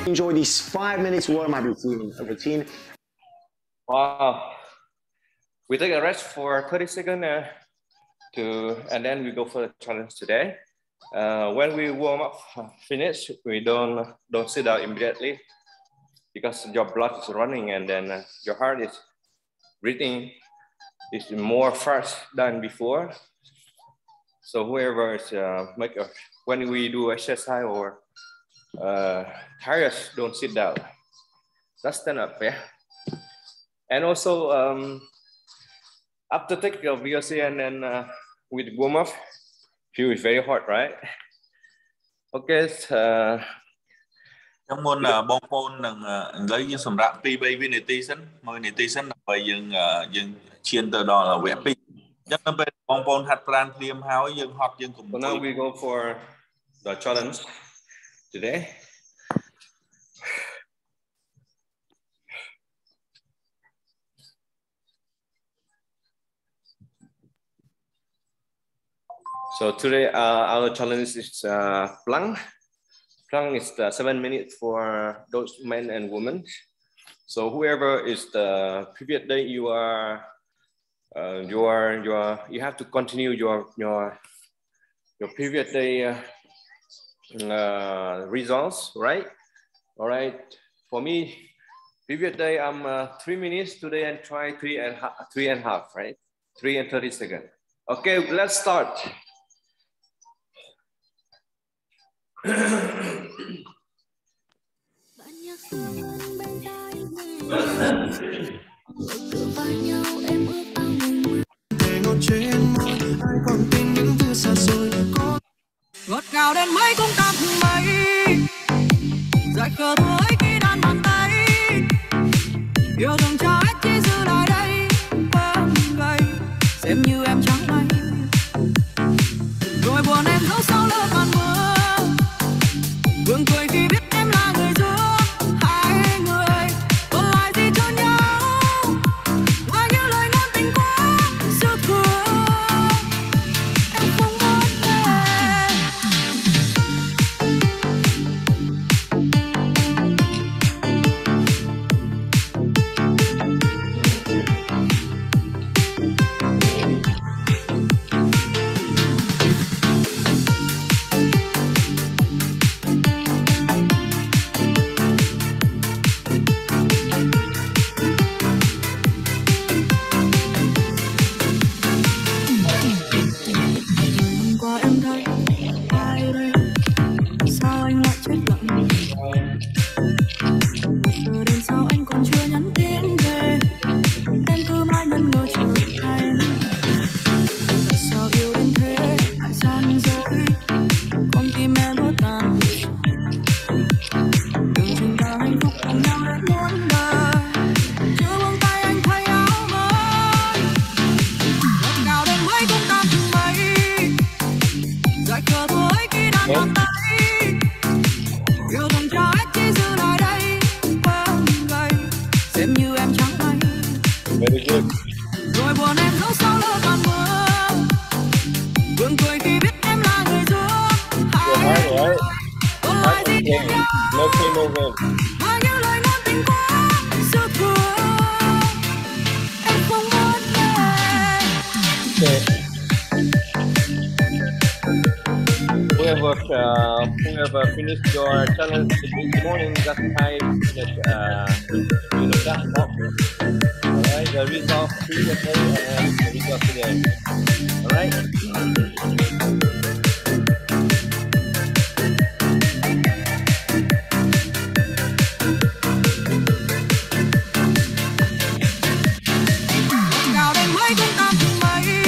Enjoy these 5 minutes warm-up routine. Wow. We take a rest for 30 seconds and then we go for the challenge today. When we warm up finish, we don't sit down immediately because your blood is running and then your heart is breathing is more fast than before. So whoever is when we do exercise or tired, don't sit down. Just stand up, yeah. And also after take your VOC and then with warm up, feel is very hot, right? Okay. Trong môn bong pon lấy những sầm rạp pi bay vinity mời nity bởi dừng chiên tờ đỏ là vẽ pi. Chắc nó bên bong pon hạt plan liêm háo dừng hot dừng cùng. So now we go for the challenge today. So today our challenge is plank. Plank is 7 minutes for those men and women. So whoever is the previous day you have to continue your previous day results, right? All right. For me, previous day I'm 3 minutes. Today I try 3 and a half, right? 3 and 30 seconds. Okay, let's start. Ngọt ngào đến mấy cũng cảm mấy giải khờ thôi khi đan bàn tay yêu thương cho hết chỉ giữ lại đây quên gầy xem như em trắng bay rồi buồn em giấu sau lớp màn mưa gượng cười khi biết em là người giữa hai người còn lại gì cho nhau ngoài những lời ngôn tình quá xưa thừa em không muốn về. Whoever finished your challenge this morning, just type that box. All right, the result previous day and the result today. All right.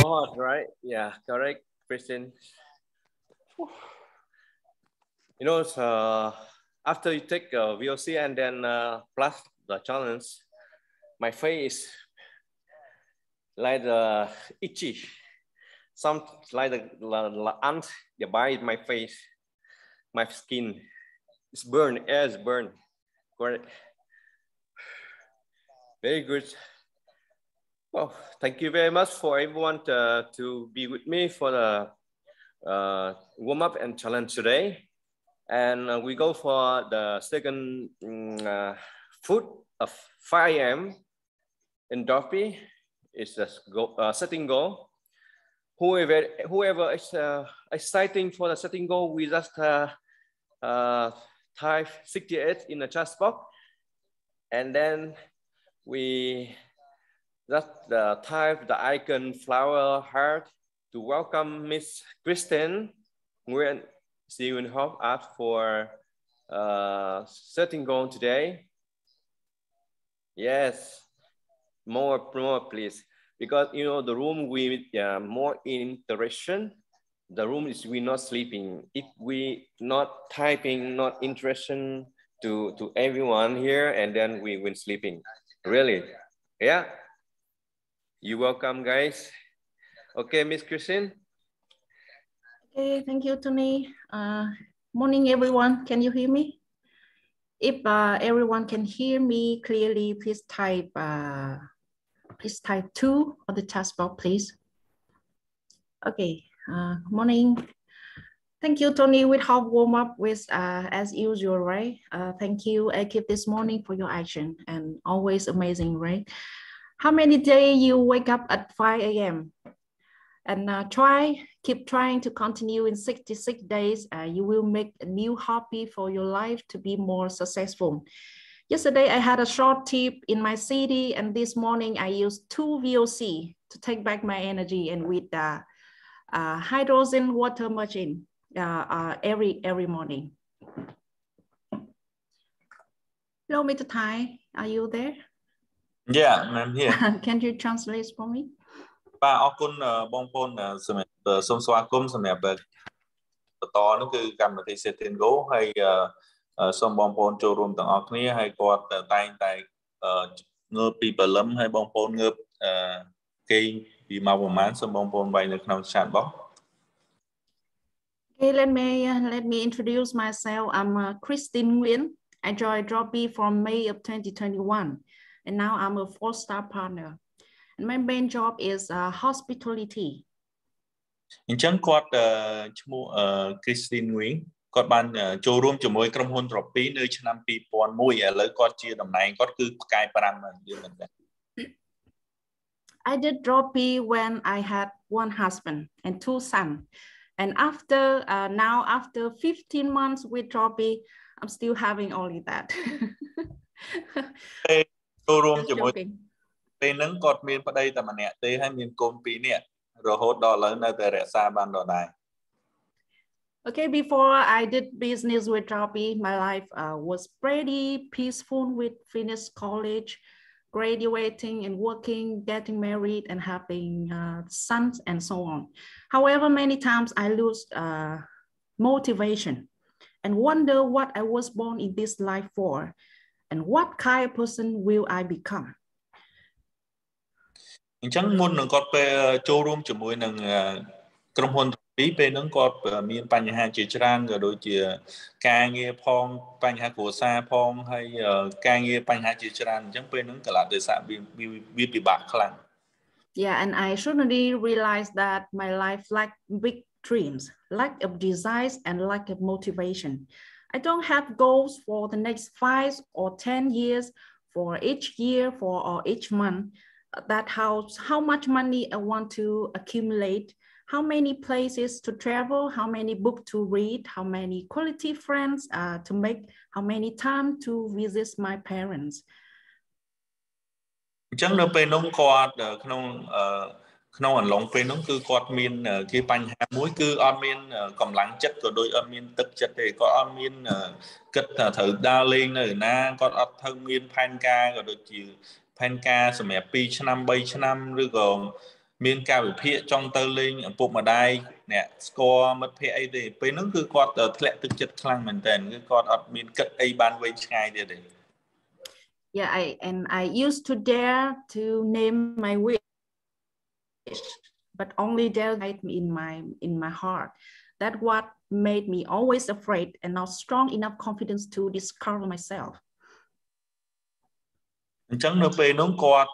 Oh, right. Yeah, correct, Christian. You know, after you take VOC and then plus the challenge, my face like itchy. Some like the ant they bite my face, my skin. It's burned, air is burned. Correct. Very good. Well, thank you very much for everyone to be with me for the warm up and challenge today. And we go for the second food of 5 a.m. in Droppii. It's a setting goal. Whoever is exciting for the setting goal, we just type 68 in the chat box, and then we just type the icon flower heart to welcome Miss Kristen Nguyen. She will help us for setting goal today. Yes, more please, because you know the room with more interaction. The room is we not sleeping. If we not typing, not interaction to everyone here, and then we will sleeping. Really, yeah. You welcome, guys. Okay, Miss Christine. Okay, thank you, Tony. Morning, everyone. Can you hear me? If everyone can hear me clearly, please type 2 on the chat box, please. Okay. Morning. Thank you, Tony. We have warm up with as usual, right? Thank you, Ekip, this morning for your action, and always amazing, right? How many days you wake up at 5 a.m. and keep trying to continue in 66 days. You will make a new hobby for your life to be more successful. Yesterday, I had a short trip in my city, and this morning I used 2 VOC to take back my energy, and with hydrogen water machine every morning. Hello, Mr. Thai, are you there? Yeah, I'm here. Can you translate for me? បាទអរគុណបងប្អូនសម្រាប់សូមស្វាគមន៍សម្រាប់បន្តនោះគឺកម្មវិធី Setting Go ហើយសូមបងប្អូនចូលរួមទាំងអស់គ្នាហើយគាត់តែងតែងើបពីព្រលឹមហើយបងប្អូនងើបគេងពីម៉ោងប្រហែលសូមបងប្អូនវាយនៅក្នុង chat box. Okay, let me introduce myself. I'm Christine Nguyen. I joined Droppii from May of 2021, and now I'm a 4-star partner. And my main job is hospitality. អញ្ចឹងគាត់ឈ្មោះ Christine Nguyen គាត់បានចូលរួមជាមួយក្រុមហ៊ុន Droppii នៅឆ្នាំ 2001 ឥឡូវគាត់ជាតំណែងគាត់គឺផ្កាយ 5 ហ្នឹងយើងមិនដឹង I did Droppii when I had 1 husband and 2 sons. And after 15 months with Droppii, I'm still having only that. ចូលរួមជាមួយពេលហ្នឹងគាត់មានប្តីតែម្នាក់ទេហើយមានកូន 2 នាក់រហូតដល់ឥឡូវនៅតែរក្សាបានដដែល Okay, before I did business with Droppii, my life was pretty peaceful with finished college, graduating and working, getting married and having sons and so on. However, many times I lose motivation and wonder what I was born in this life for and what kind of person will I become. អញ្ចឹងមុននឹងគាត់ពេលចូលរួមជាមួយនឹងក្រុមហ៊ុន ពីពេលហ្នឹងគាត់មានបញ្ហាជាច្រើនក៏ដូចជាការងារផងបញ្ហាគ្រួសារផងហើយការងារបញ្ហាជាច្រើនអញ្ចឹងពេលហ្នឹងកន្លះដោយសារវាពិបាកខ្លាំង Yeah, and I suddenly realized that my life lacked big dreams, lack of desires and lack of motivation. I don't have goals for the next 5 or 10 years for each year or each month. That how much money I want to accumulate, how many places to travel, how many books to read, how many quality friends to make, how many time to visit my parents. អញ្ចឹងនៅពេលនោះគាត់ក្នុងអន្លងពេលនោះគឺគាត់មានគេបញ្ហាមួយគឺអត់មានកម្លាំងចិត្តក៏ដូចអត់មានទឹកចិត្តទេគាត់អត់មានគិតថាត្រូវដើរលេងនៅណាគាត់អត់ត្រូវមានផែនការក៏ដូចជាផែនការសម្រាប់2ឆ្នាំ3ឆ្នាំឬក៏មានការវិភាគចង់ទៅលេងឪពុកម្ដាយអ្នកស្គាល់មិត្តភ័ក្តិអីទេពេលនោះគឺគាត់ធ្លាក់ទឹកចិត្តខ្លាំងមែនតើគឺគាត់អត់មានគិតអីបានវែងឆ្ងាយទៀតទេ Yeah, I used to dare to name my wish, but only dare in my heart. That's what made me always afraid and not strong enough confidence to discover myself. អញ្ចឹងនៅពេលនោះគាត់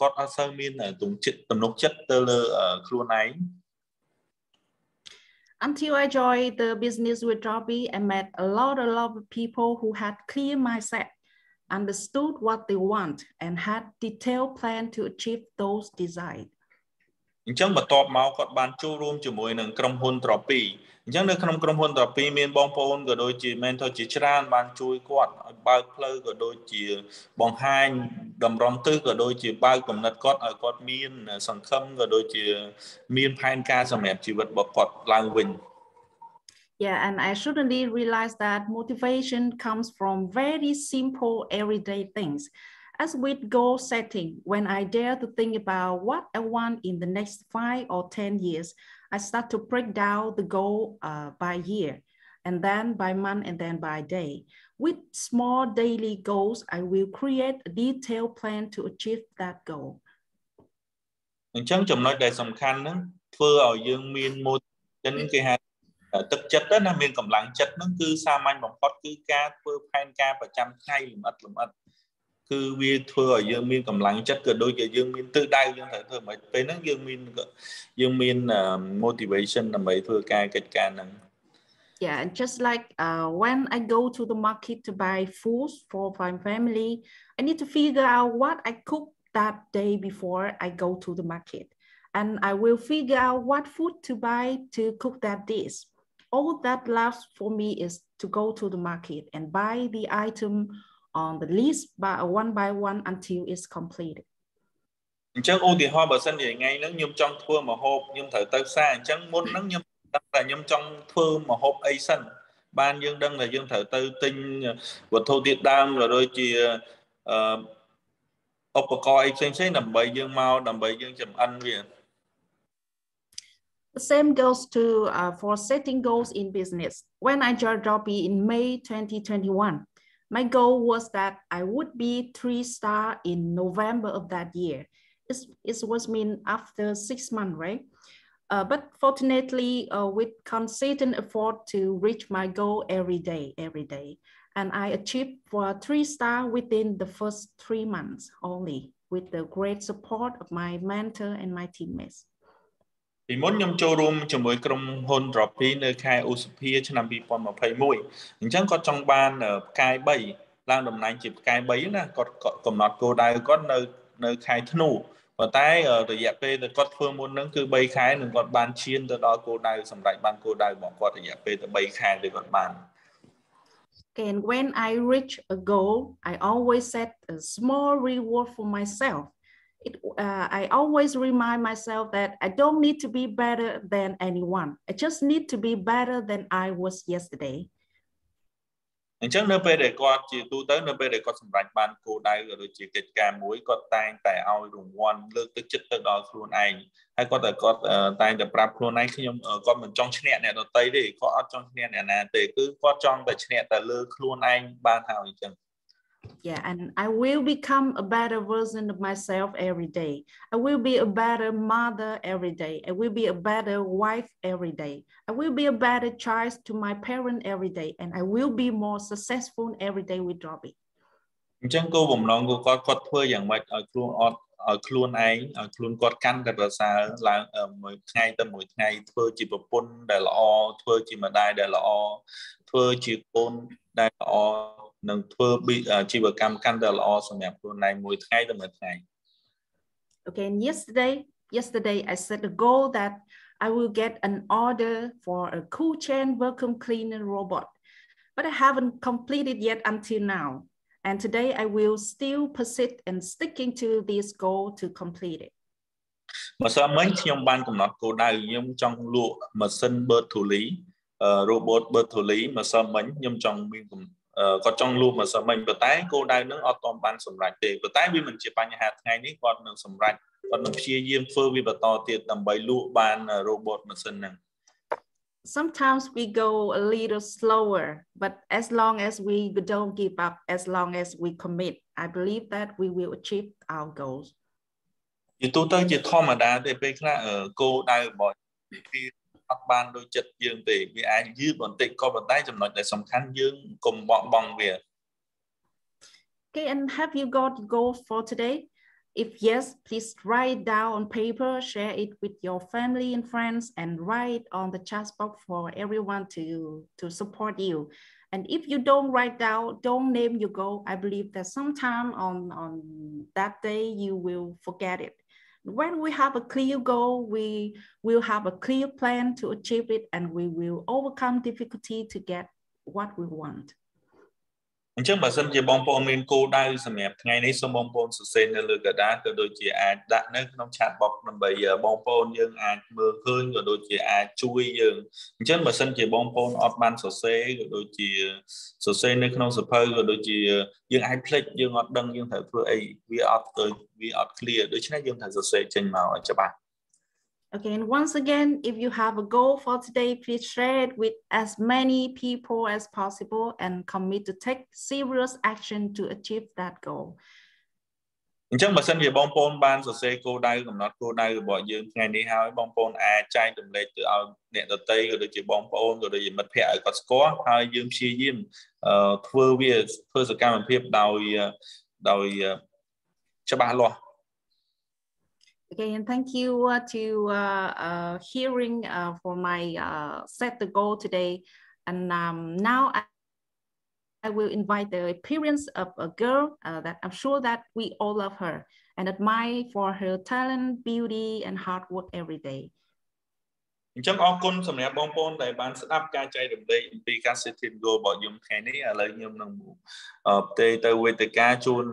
អត់សូវមានទំនុកចិត្តទៅលើខ្លួនឯង Until I joined the business with Droppii, I met a lot of people who had clear mindset, understood what they want, and had detailed plan to achieve those desired. អញ្ចឹងបន្ទាប់មកគាត់បានចូលរួមជាមួយនឹងក្រុមហ៊ុន Droppii អញ្ចឹងនៅក្នុងក្រុមហ៊ុន Droppii មានបងប្អូនក៏ដូចជា mentor ជាច្រើនបានជួយគាត់ឲ្យបើកផ្លូវក៏ដូចជាបង្ហាញតម្រង់ទិសក៏ដូចជាបើកគំនិតគាត់ឲ្យគាត់មានសង្ឃឹមក៏ដូចជាមានផែនការសម្រាប់ជីវិតរបស់គាត់ឡើងវិញ Yeah, and I suddenly realized that motivation comes from very simple everyday things. As with goal setting, when I dare to think about what I want in the next 5 or 10 years, I start to break down the goal by year, and then by month, and then by day. With small daily goals, I will create a detailed plan to achieve that goal. អញ្ចឹងចំណុចដែលសំខាន់ហ្នឹងធ្វើឲ្យយើងមាន motivation គេហៅទឹកចិត្តណាមានកម្លាំងចិត្តហ្នឹងគឺសាមញ្ញបំផុតគឺការធ្វើផែនការប្រចាំថ្ងៃលម្អិតគឺវាធ្វើឲ្យយើងមានកម្លាំងចិត្តក៏ដូចជាយើងមានទិសដៅយើងត្រូវធ្វើមិនពេលហ្នឹងយើងមាន motivation ដើម្បីធ្វើការកិច្ចការហ្នឹង Yeah, and just like when I go to the market to buy food for my family, I need to figure out what I cook that day before I go to the market. And I will figure out what food to buy to cook that dish. All that left for me is to go to the market and buy the item on the list by one until it's completed. អញ្ចឹងឧទាហរណ៍បើសិនជាថ្ងៃហ្នឹងខ្ញុំចង់ធ្វើម្ហូបខ្ញុំត្រូវទៅផ្សារអញ្ចឹងមុនហ្នឹងខ្ញុំដឹងថាខ្ញុំចង់ធ្វើម្ហូបអីសិនបានយើងដឹងថាយើងត្រូវទៅទិញវត្ថុធាតុដើមក៏ដូចជាឧបករណ៍អីផ្សេងៗដើម្បីយើងមកដើម្បីយើងចម្អិនវា The same goes to for setting goals in business. When I joined Droppii in May 2021, my goal was that I would be 3-star in November of that year. It was mean after 6 months, right? But fortunately, with consistent effort to reach my goal every day, and I achieved for 3-star within the first 3 months only, with the great support of my mentor and my teammates. ពីមុនខ្ញុំចូលរួមជាមួយក្រុមហ៊ុន Droppii នៅខែឧសភាឆ្នាំ2021អញ្ចឹងគាត់ចង់បានផ្កាយ3ឡើងតំណែងជាផ្កាយ3ណាគាត់កំណត់គោលដៅគាត់នៅខែធ្នូប៉ុន្តែរយៈពេលដែលគាត់ធ្វើមុនហ្នឹងគឺ3ខែនឹងគាត់បានឈានទៅដល់គោលដៅសម្រាប់បានគោលដៅរបស់គាត់រយៈពេលទៅ3ខែដែលគាត់បាន And when I reach a goal, I always set a small reward for myself. I always remind myself that I don't need to be better than anyone. I just need to be better than I was yesterday. អញ្ចឹងនៅពេលដែលគាត់ជាទូទៅនៅពេលដែលគាត់សម្រេចបានគោលដៅក៏ដូចជាកិច្ចការមួយគាត់តែងតែឲ្យរង្វាន់លើកទឹកចិត្តទៅដល់ខ្លួនឯងហើយគាត់តែងតែប្រាប់ខ្លួនឯងខ្ញុំគាត់មិនចង់ឈ្នះអ្នកដទៃទេគាត់អត់ចង់ឈ្នះអ្នកណាទេគឺគាត់ចង់តែឈ្នះតែលើខ្លួនឯងបានហើយអញ្ចឹង Yeah, and I will become a better version of myself every day. I will be a better mother every day. I will be a better wife every day. I will be a better child to my parent every day. And I will be more successful every day with Droppii. អញ្ចឹងគោលបំណងcủaគាត់ធ្វើយ៉ាងម៉េចឲ្យខ្លួនឯងឲ្យខ្លួនគាត់កាន់តែប្រសើរឡើងមួយថ្ងៃទៅមួយថ្ងៃធ្វើជាប្រពន្ធដែលល្អធ្វើជាម្ដាយដែលល្អធ្វើជាកូនដែលល្អ Okay, and yesterday I set a goal that I will get an order for a cool chain vacuum cleaner robot, but I haven't completed yet until now. And today I will still persist and sticking to this goal to complete it. ម្សិលមិញខ្ញុំបានកំណត់គោលដៅខ្ញុំចង់លក់ម៉ាស៊ីនបឺតធូលី robot បឺតធូលីម្សិលមិញខ្ញុំចង់មានគាត់ចង់លក់ម្សិលមិញប៉ុន្តែគោលដៅនឹងអត់ទាន់បានសម្រេចទេប៉ុន្តែវាមិនជាបញ្ហាថ្ងៃនេះគាត់នឹងសម្រេចគាត់នឹងព្យាយាមធ្វើវាបន្តទៀតដើម្បីលក់បាន robot ម៉ាស៊ីនហ្នឹង Sometimes we go a little slower, but as long as we don't give up, as long as we commit, I believe that we will achieve our goals. ជាទូទៅជាធម្មតាទេពេលខ្លះគោលដៅរបស់ពីអត់បានដូចចិត្តយើងទេវាអាចយឺតបន្តិចក៏ប៉ុន្តែចំណុចដែលសំខាន់យើងកុំបោះបង់វា Okay, and have you got goals for today? If yes, please write down on paper, share it with your family and friends, and write on the chat box for everyone to support you. And if you don't write down, don't name your goal, I believe that sometime on that day, you will forget it. When we have a clear goal, we will have a clear plan to achieve it, and we will overcome difficulty to get what we want. អញ្ចឹងបើសិនជាបងប្អូនមានគោលដៅសម្រាប់ថ្ងៃនេះសូមបងប្អូនសរសេរនៅលើกระดาษក៏ដូចជាអាចដាក់នៅក្នុង chat box ដើម្បីបងប្អូនយើងអាចមើលឃើញក៏ដូចជាអាចជួយយើងអញ្ចឹងបើសិនជាបងប្អូនអត់បានសរសេរក៏ដូចជាសរសេរនៅក្នុងសៀវភៅក៏ដូចជាយើងអាចភ្លេចយើងអត់ដឹងយើងត្រូវធ្វើអីវាអត់ clear ដូច្នេះយើងត្រូវសរសេរចេញមកឲ្យច្បាស់ Okay, and once again, if you have a goal for today, please share it with as many people as possible and commit to take serious action to achieve that goal. អញ្ចឹងបើសិនជាបងប្អូនបានសរសេរគោលដៅកំណត់គោលដៅរបស់យើងថ្ងៃនេះហើយបងប្អូនអាចចែករំលែកទៅឲ្យអ្នកដទៃក៏ដូចជាបងប្អូនក៏ដូចជាមិត្តភ័ក្តិឲ្យគាត់ស្គាល់ហើយយើងព្យាយាមធ្វើសកម្មភាពដោយច្បាស់លាស់ Okay, and thank you to hearing for my set the goal today. And now I will invite the appearance of a girl that I'm sure that we all love her and admire for her talent, beauty, and hard work every day. អញ្ចឹងអរគុណសម្រាប់បងប្អូនដែលបានស្ដាប់ការចែករំលែកអំពីការ set goal របស់ខ្ញុំថ្ងៃនេះឥឡូវខ្ញុំនឹងផ្ទេរទៅវេទិកាជូន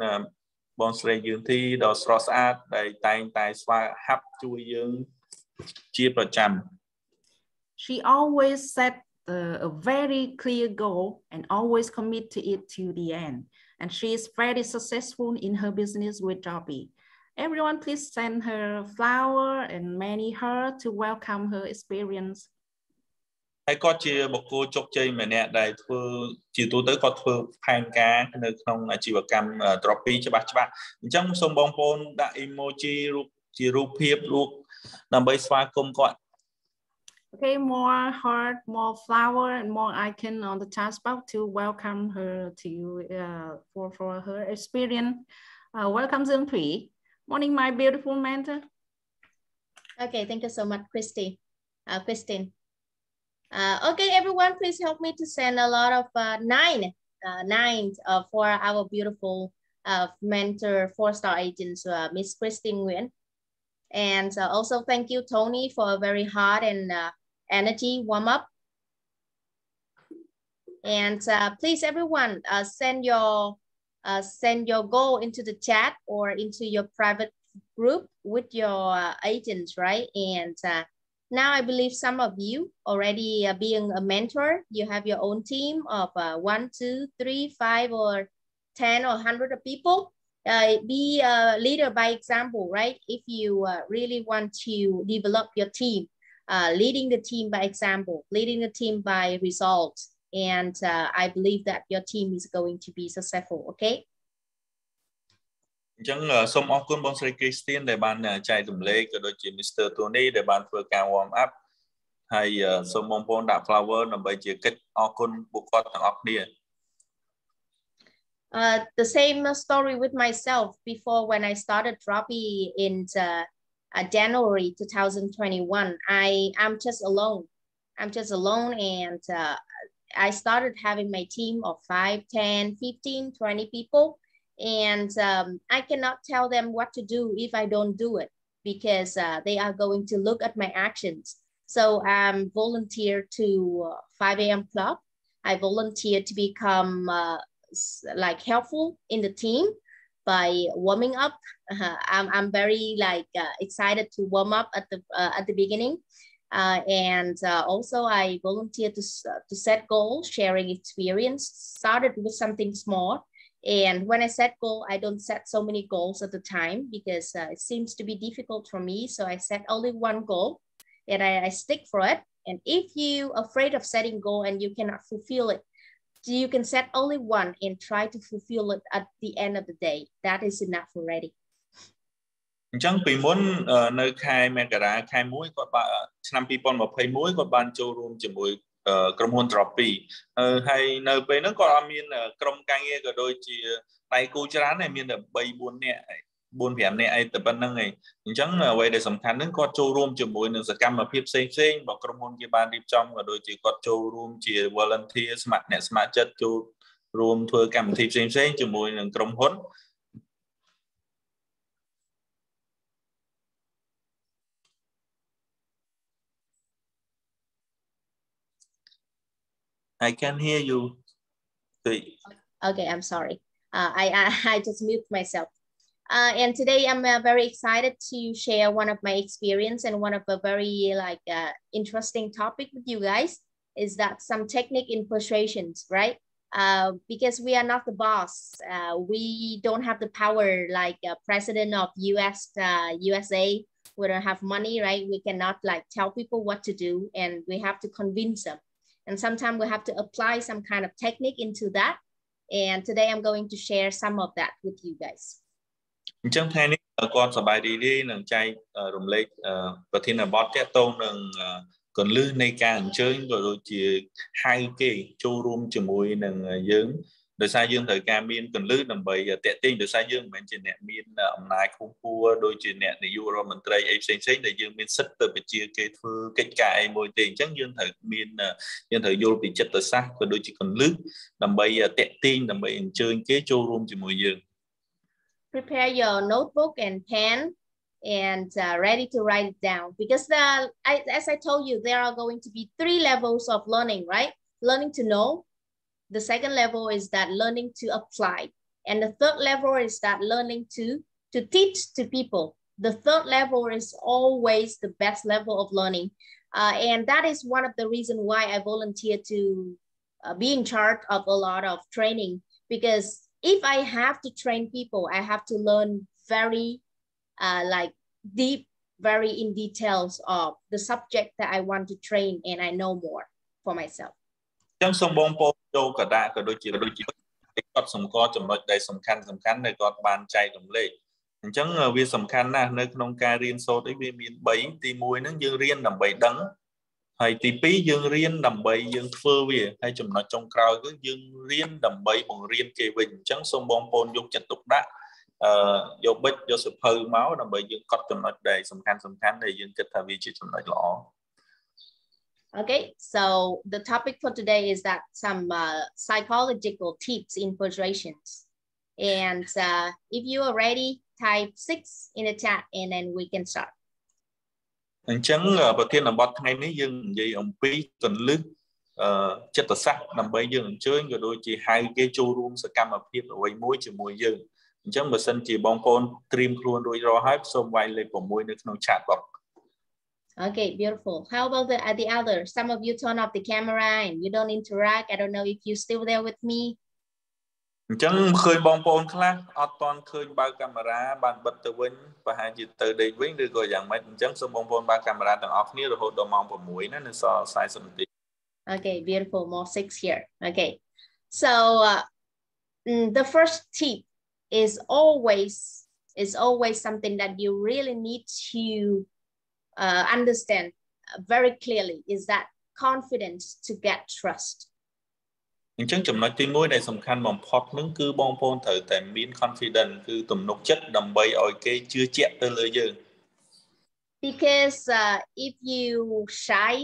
បងស្រីយើងទីដ៏ស្រស់ស្អាតដែលតែងតែស្វាហាប់ជួយយើងជាប្រចាំ She always set a very clear goal and always commit to it to the end. And she is very successful in her business with Droppii. Everyone please send her flower and many hearts to welcome her experience. ហើយគាត់ជាបុគ្គលជោគជ័យម្នាក់ដែលធ្វើជាទូទៅគាត់ធ្វើផែនការនៅក្នុងអាជីវកម្ម Droppii ច្បាស់អញ្ចឹងសូមបងប្អូនដាក់ emoji រូបជារូបភាពរូបដើម្បីស្វាគមន៍គាត់ Okay, more heart, more flower, and more icon on the task box to welcome her to for her experience. Welcome, Droppii. Morning, my beautiful mentor. Okay, thank you so much, Christine. Okay, everyone, please help me to send a lot of nines for our beautiful mentor, 4-star agents, Miss Christine Nguyen. And also thank you, Tony, for a very hard and energy warm-up. And please, everyone, send your goal into the chat or into your private group with your agents, right? And now I believe some of you already being a mentor, you have your own team of 1, 2, 3, 5, or 10 or 100 of people. Be a leader by example, right? If you really want to develop your team, leading the team by example, leading the team by results. And I believe that your team is going to be successful, okay? អញ្ចឹងសូមអរគុណបងស្រី Christine ដែលបានចែករំលែកក៏ដូចជា Mr. Tony ដែលបានធ្វើការ warm up ហើយសូមបងប្អូនដាក់ flower ដើម្បីជាកិច្ចអរគុណពួកគាត់ទាំងអស់គ្នា The same story with myself before when I started Droppii in January 2021. I'm just alone. And I started having my team of 5, 10, 15, 20 people. And I cannot tell them what to do if I don't do it because they are going to look at my actions. So I'm volunteered to 5 a.m. club. I volunteered to become like helpful in the team by warming up. I'm very excited to warm up at the beginning. And also I volunteered to set goals, sharing experience, started with something small. And when I set goal, I don't set so many goals at the time because it seems to be difficult for me. So I set only one goal and I stick for it. And if you're afraid of setting goal and you cannot fulfill it, you can set only one and try to fulfill it at the end of the day. That is enough already. អញ្ចឹងពីមុននៅខែមករាខែ1គាត់បានឆ្នាំ2021គាត់បានចូលរួមជាមួយក្រុមហ៊ុន Droppii ហើយនៅពេលហ្នឹងគាត់អត់មានក្រុមការងារក៏ដូចជាដៃគូច្រើនតែមានតែ 3-4 នាក់ 4-5 នាក់អីទៅប៉ុណ្្នឹងឯងអញ្ចឹងអ្វីដែលសំខាន់ហ្នឹងគាត់ចូលរួមជាមួយនឹងសកម្មភាពផ្សេងៗរបស់ក្រុមហ៊ុនគេបានរៀបចំក៏ដូចជាគាត់ចូលរួមជា volunteer អ្នកស្ម័គ្រចិត្តចូលរួមធ្វើកម្មវិធីផ្សេងៗជាមួយនឹងក្រុមហ៊ុន I can hear you. Okay, I'm sorry. I just mute myself. And today I'm very excited to share one of my experience and one of a very interesting topic with you guys is that some technique in persuasions, right? Because we are not the boss. We don't have the power like president of USA. We don't have money, right? We cannot like tell people what to do and we have to convince them. And sometimes we have to apply some kind of technique into that. And today I'm going to share some of that with you guys. អញ្ចឹងថ្ងៃនេះគាត់សប្បាយរីករាយនឹងចែករំលែកប្រធានបទទាក់ទងនឹងកន្លឹះនៃការអញ្ជើញក៏ដូចជាហៅគេចូលរួមជាមួយនឹងយើងដោយសារយើងត្រូវការមានកន្លឹះដើម្បីតាក់ទាញដោយសារយើងមិនមែនជាអ្នកមានអំណាចខ្ពស់ខ្ពស់ដូចជាអ្នកនាយករដ្ឋមន្ត្រីអីផ្សេងៗដែលយើងមានសិទ្ធិទៅបញ្ជាគេធ្វើកិច្ចការអីមួយទេអញ្ចឹងយើងត្រូវយល់ពីចិត្តសាស្ត្រក៏ដូចជាកន្លឹះដើម្បីតាក់ទាញដើម្បីអញ្ជើញគេចូលរួមជាមួយយើង Prepare your notebook and pen and ready to write it down because as I told you, there are going to be 3 levels of learning, right? Learning to know. The second level is that learning to apply. And the third level is that learning to teach to people. The third level is always the best level of learning. And that is one of the reasons why I volunteer to be in charge of a lot of training because if I have to train people, I have to learn very like deep, very in details of the subject that I want to train and I know more for myself. អញ្ចឹងសូមបងប្អូនចូលកដាក៏ដូចជាគាត់សម្គាល់ចំណុចដែលសំខាន់ដែលគាត់បានចែករំលែកអញ្ចឹងវាសំខាន់ណាស់នៅក្នុងការរៀនសូត្រវាមាន3ទី1ហ្នឹងយើងរៀនដើម្បីដឹងហើយទី2យើងរៀនដើម្បីយើងធ្វើវាហើយចំណុចចុងក្រោយគឺយើងរៀនដើម្បីបង្រៀនគេវិញអញ្ចឹងសូមបងប្អូនយកចិត្តទុកដាក់យកប៊ិចយកសៀវភៅមកដើម្បីយើងកត់ចំណុចដែលសំខាន់ដែលយើងគិតថាវាជាចំណុចល្អ Okay, so the topic for today is that some psychological tips in persuasions. And if you are ready, type 6 in the chat and then we can start. អញ្ចឹងប្រធានបទថ្ងៃនេះយើងនិយាយអំពីកន្លឹះចិត្តសាស្ត្រដើម្បីយើងអញ្ជើញក៏ដូចជាហៅគេចូលរួមសកម្មភាពអ្វីមួយជាមួយយើងអញ្ចឹងបើសិនជាបងប្អូនត្រៀមខ្លួនរួចរាល់ហើយសូមវាយលេខ6នៅក្នុង chat box. Okay, beautiful. How about the other? Some of you turn off the camera and you don't interact. I don't know if you're still there with me. អញ្ចឹងឃើញបងប្អូនខ្លះអត់ទាន់ឃើញបើកកាមេរ៉ាបានបិទទៅវិញប្រហែលជាទៅដេកវិញឬក៏យ៉ាងម៉េចអញ្ចឹងសូមបងប្អូនបើកកាមេរ៉ាទាំងអស់គ្នារហូតដល់ម៉ោង6ណានៅសល់40នាទី Okay, beautiful. More 6 here. Okay. So the first tip is always something that you really need to understand very clearly is that confidence to get trust. អញ្ចឹងចំណុចទី1ដែលសំខាន់បំផុតហ្នឹងគឺបងប្អូនត្រូវតែមាន confidence គឺទំនុកចិត្តដើម្បីឲ្យគេជឿជាក់ទៅលើយើង Because if you shy,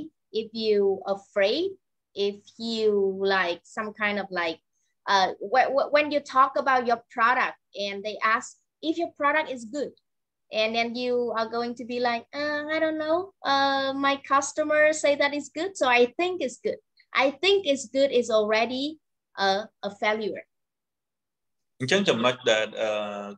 if you afraid, if you like some kind of like when you talk about your product and they ask if your product is good and then you are going to be like I don't know my customers say that it's good so I think it's good. I think it's good is already a failure. អញ្ចឹងចំណុចដែល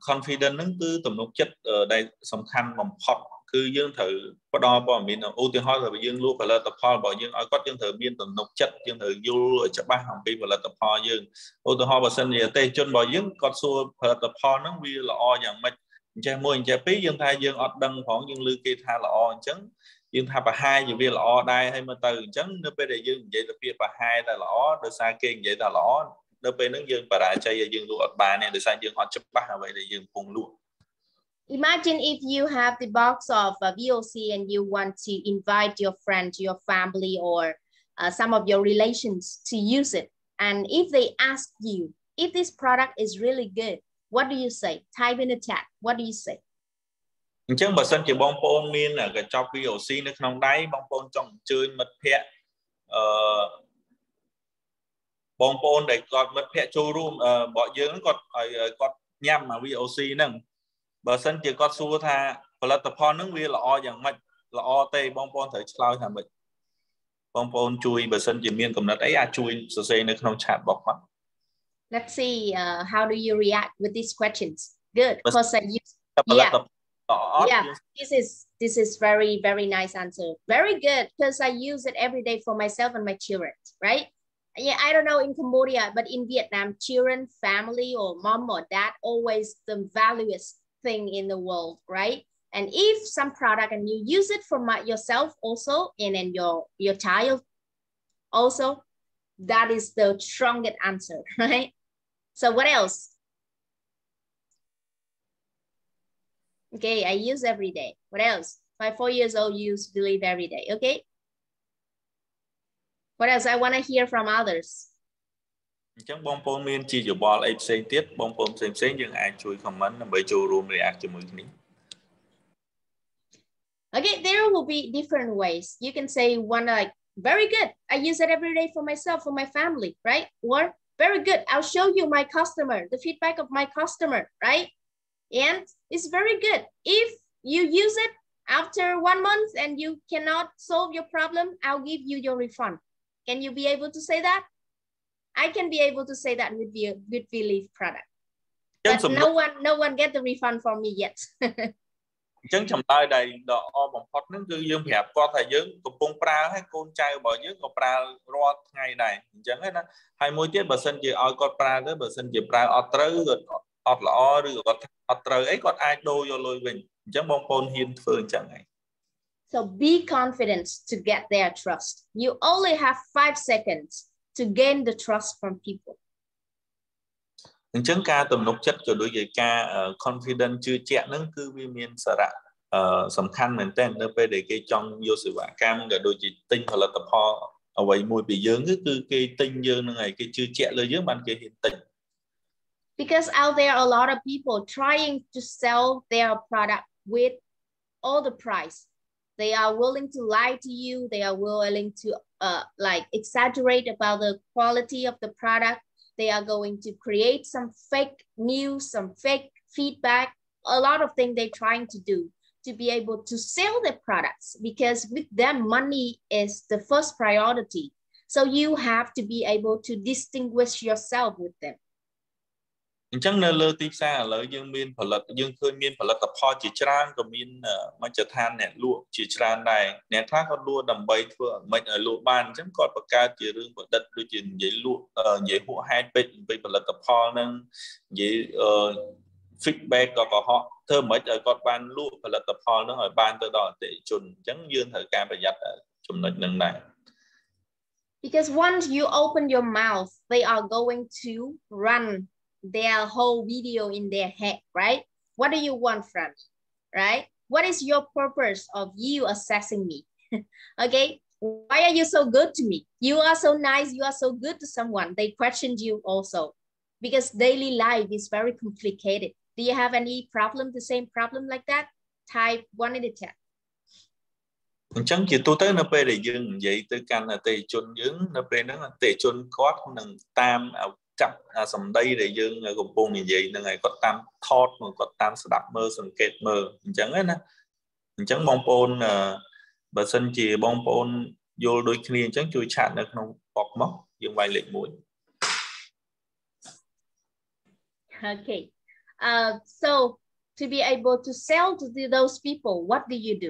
confidence ហ្នឹងគឺទំនុកចិត្តដែលសំខាន់បំផុតគឺយើងត្រូវផ្ដល់ព័ត៌មានឧទាហរណ៍ថាយើងលក់ផលិតផលរបស់យើងឲ្យគាត់យើងត្រូវមានទំនុកចិត្តយើងត្រូវយល់ច្បាស់អំពីផលិតផលយើងឧទាហរណ៍បើសិនជាអតិថិជនរបស់យើងគាត់សួរផលិតផលហ្នឹងវាល្អយ៉ាងម៉េចអញ្ចឹងមួយអញ្ចឹងពីរយើងថាយើងអត់ដឹងផងយើងឮគេថាល្អអញ្ចឹងយើងថាប្រហែលជាវាល្អដែរហើយមកទៅអញ្ចឹងនៅពេលដែលយើងនិយាយទៅពាក្យប្រហែលតែល្អដោយសារគេនិយាយថាល្អនៅពេលហ្នឹងយើងបរាជ័យហើយយើងលក់អត់បានទេដោយសារយើងអត់ច្បាស់អ្វីដែលយើងកំពុងលក់ Imagine if you have the box of VOC and you want to invite your friend, your family, or some of your relations to use it. And if they ask you if this product is really good, What do you say? Type in the chat. What do you say? Chẳng bởi sân chỉ bong bôn miên là cái cho VOC nó không đáy bong bôn trong chơi mật phẹ bong bôn để còn mật phẹ showroom bỏ dưỡng còn nhằm mà VOC nâng bởi sân chỉ có xua tha và là tập hòn nâng viên là o dạng mạch là o tê bong bôn thời lao thả mịch bong bôn chui bởi sân chỉ miên cầm nát ấy chui sơ xê nó không chạm bọc mắt. Let's see how do you react with these questions. Good, because I use yeah, this is very, very nice answer. Very good, because I use it every day for myself and my children, right? Yeah, I don't know in Cambodia, but in Vietnam, children, family, or mom or dad, always the valuest thing in the world, right? And if some product and you use it for yourself also, and then your child also, that is the strongest answer, right? So what else? Okay, I use every day. What else? My 4 years old use believe every day. Okay. What else? I want to hear from others. Chẳng bong bôn miên chi dù bò lại xây tiết bong bôn xem nhưng ai chui comment bởi showroom react cho mình. Okay, there will be different ways. You can say one like, very good. I use it every day for myself, for my family, right? Or very good. I'll show you my customer, the feedback of my customer, right? And it's very good. If you use it after 1 month and you cannot solve your problem, I'll give you your refund. Can you be able to say that? I can be able to say that with Believe product. But no one get the refund from me yet. Chẳng chồng tay đầy đỏ bằng phật nó cứ dương hẹp có thể dương cùng bông pra hay con trai bỏ dương có pra rót ngày này chẳng hết đó hai mối tiết bờ sân chỉ oi con pra tới bờ sân chỉ pra ọt trơ rồi ọt lọ rồi ọt trơ ấy còn ai đôi vô lôi mình chẳng bông bôn hiên phương chẳng này. So be confident to get their trust. You only have 5 seconds to gain the trust from people. Chẳng ca tầm nục chất cho đối với ca confident chưa trẻ nâng cứ vi miên sở rạ sầm khăn mình tên nơi để cái trong vô sự vả cam để đôi chỉ tinh hoặc là tập ho ở vậy mùi bị dướng cứ cái tinh dương này cái chưa trẻ lời dưới bàn kia hiện tình. Because out there a lot of people trying to sell their product with all the price. They are willing to lie to you. They are willing to like exaggerate about the quality of the product. They are going to create some fake news, some fake feedback, a lot of things they're trying to do to be able to sell their products, because with them, money is the first priority. So you have to be able to distinguish yourself with them. Chẳng nơi lơ tiếp xa lỡ dương miên phật lật dương khơi miên phật lật tập ho chỉ trang của miên mà trở than nè lụa chỉ trang này nè khác con lụa đầm bay thưa mệnh ở lụa ban chẳng còn bậc ca chỉ riêng vật đất đôi chuyện giấy lụa giấy hộ hai bên về phật lật tập ho nên giấy feedback của họ thơ mấy ở con ban lụa phật lật tập ho nó ở ban tôi đòi để chuẩn chẳng dương thời ca phải giặt chùm lệch lần này. Because once you open your mouth, they are going to run their whole video in their head, right? What do you want from me, right? What is your purpose of you assessing me? Okay, why are you so good to me? You are so nice, you are so good to someone. They question you also, because daily life is very complicated. Do you have any problem, the same problem like that? Type 1 in the chat. Chẳng chỉ tôi tới nó về để dừng vậy tôi can là tề chôn dứng nó về nó tề chôn cót nâng tam chậm sầm đây để dương gồm buồn như vậy là ngày có tam thọt mà có tam đạp mơ sầm kẹt mơ chẳng ấy nè chẳng bong pôn bà sân chỉ bong pôn vô đôi khi chẳng chui chạm được không bọt móc dương vài lệ mũi. Okay, so to be able to sell to those people, what do you do?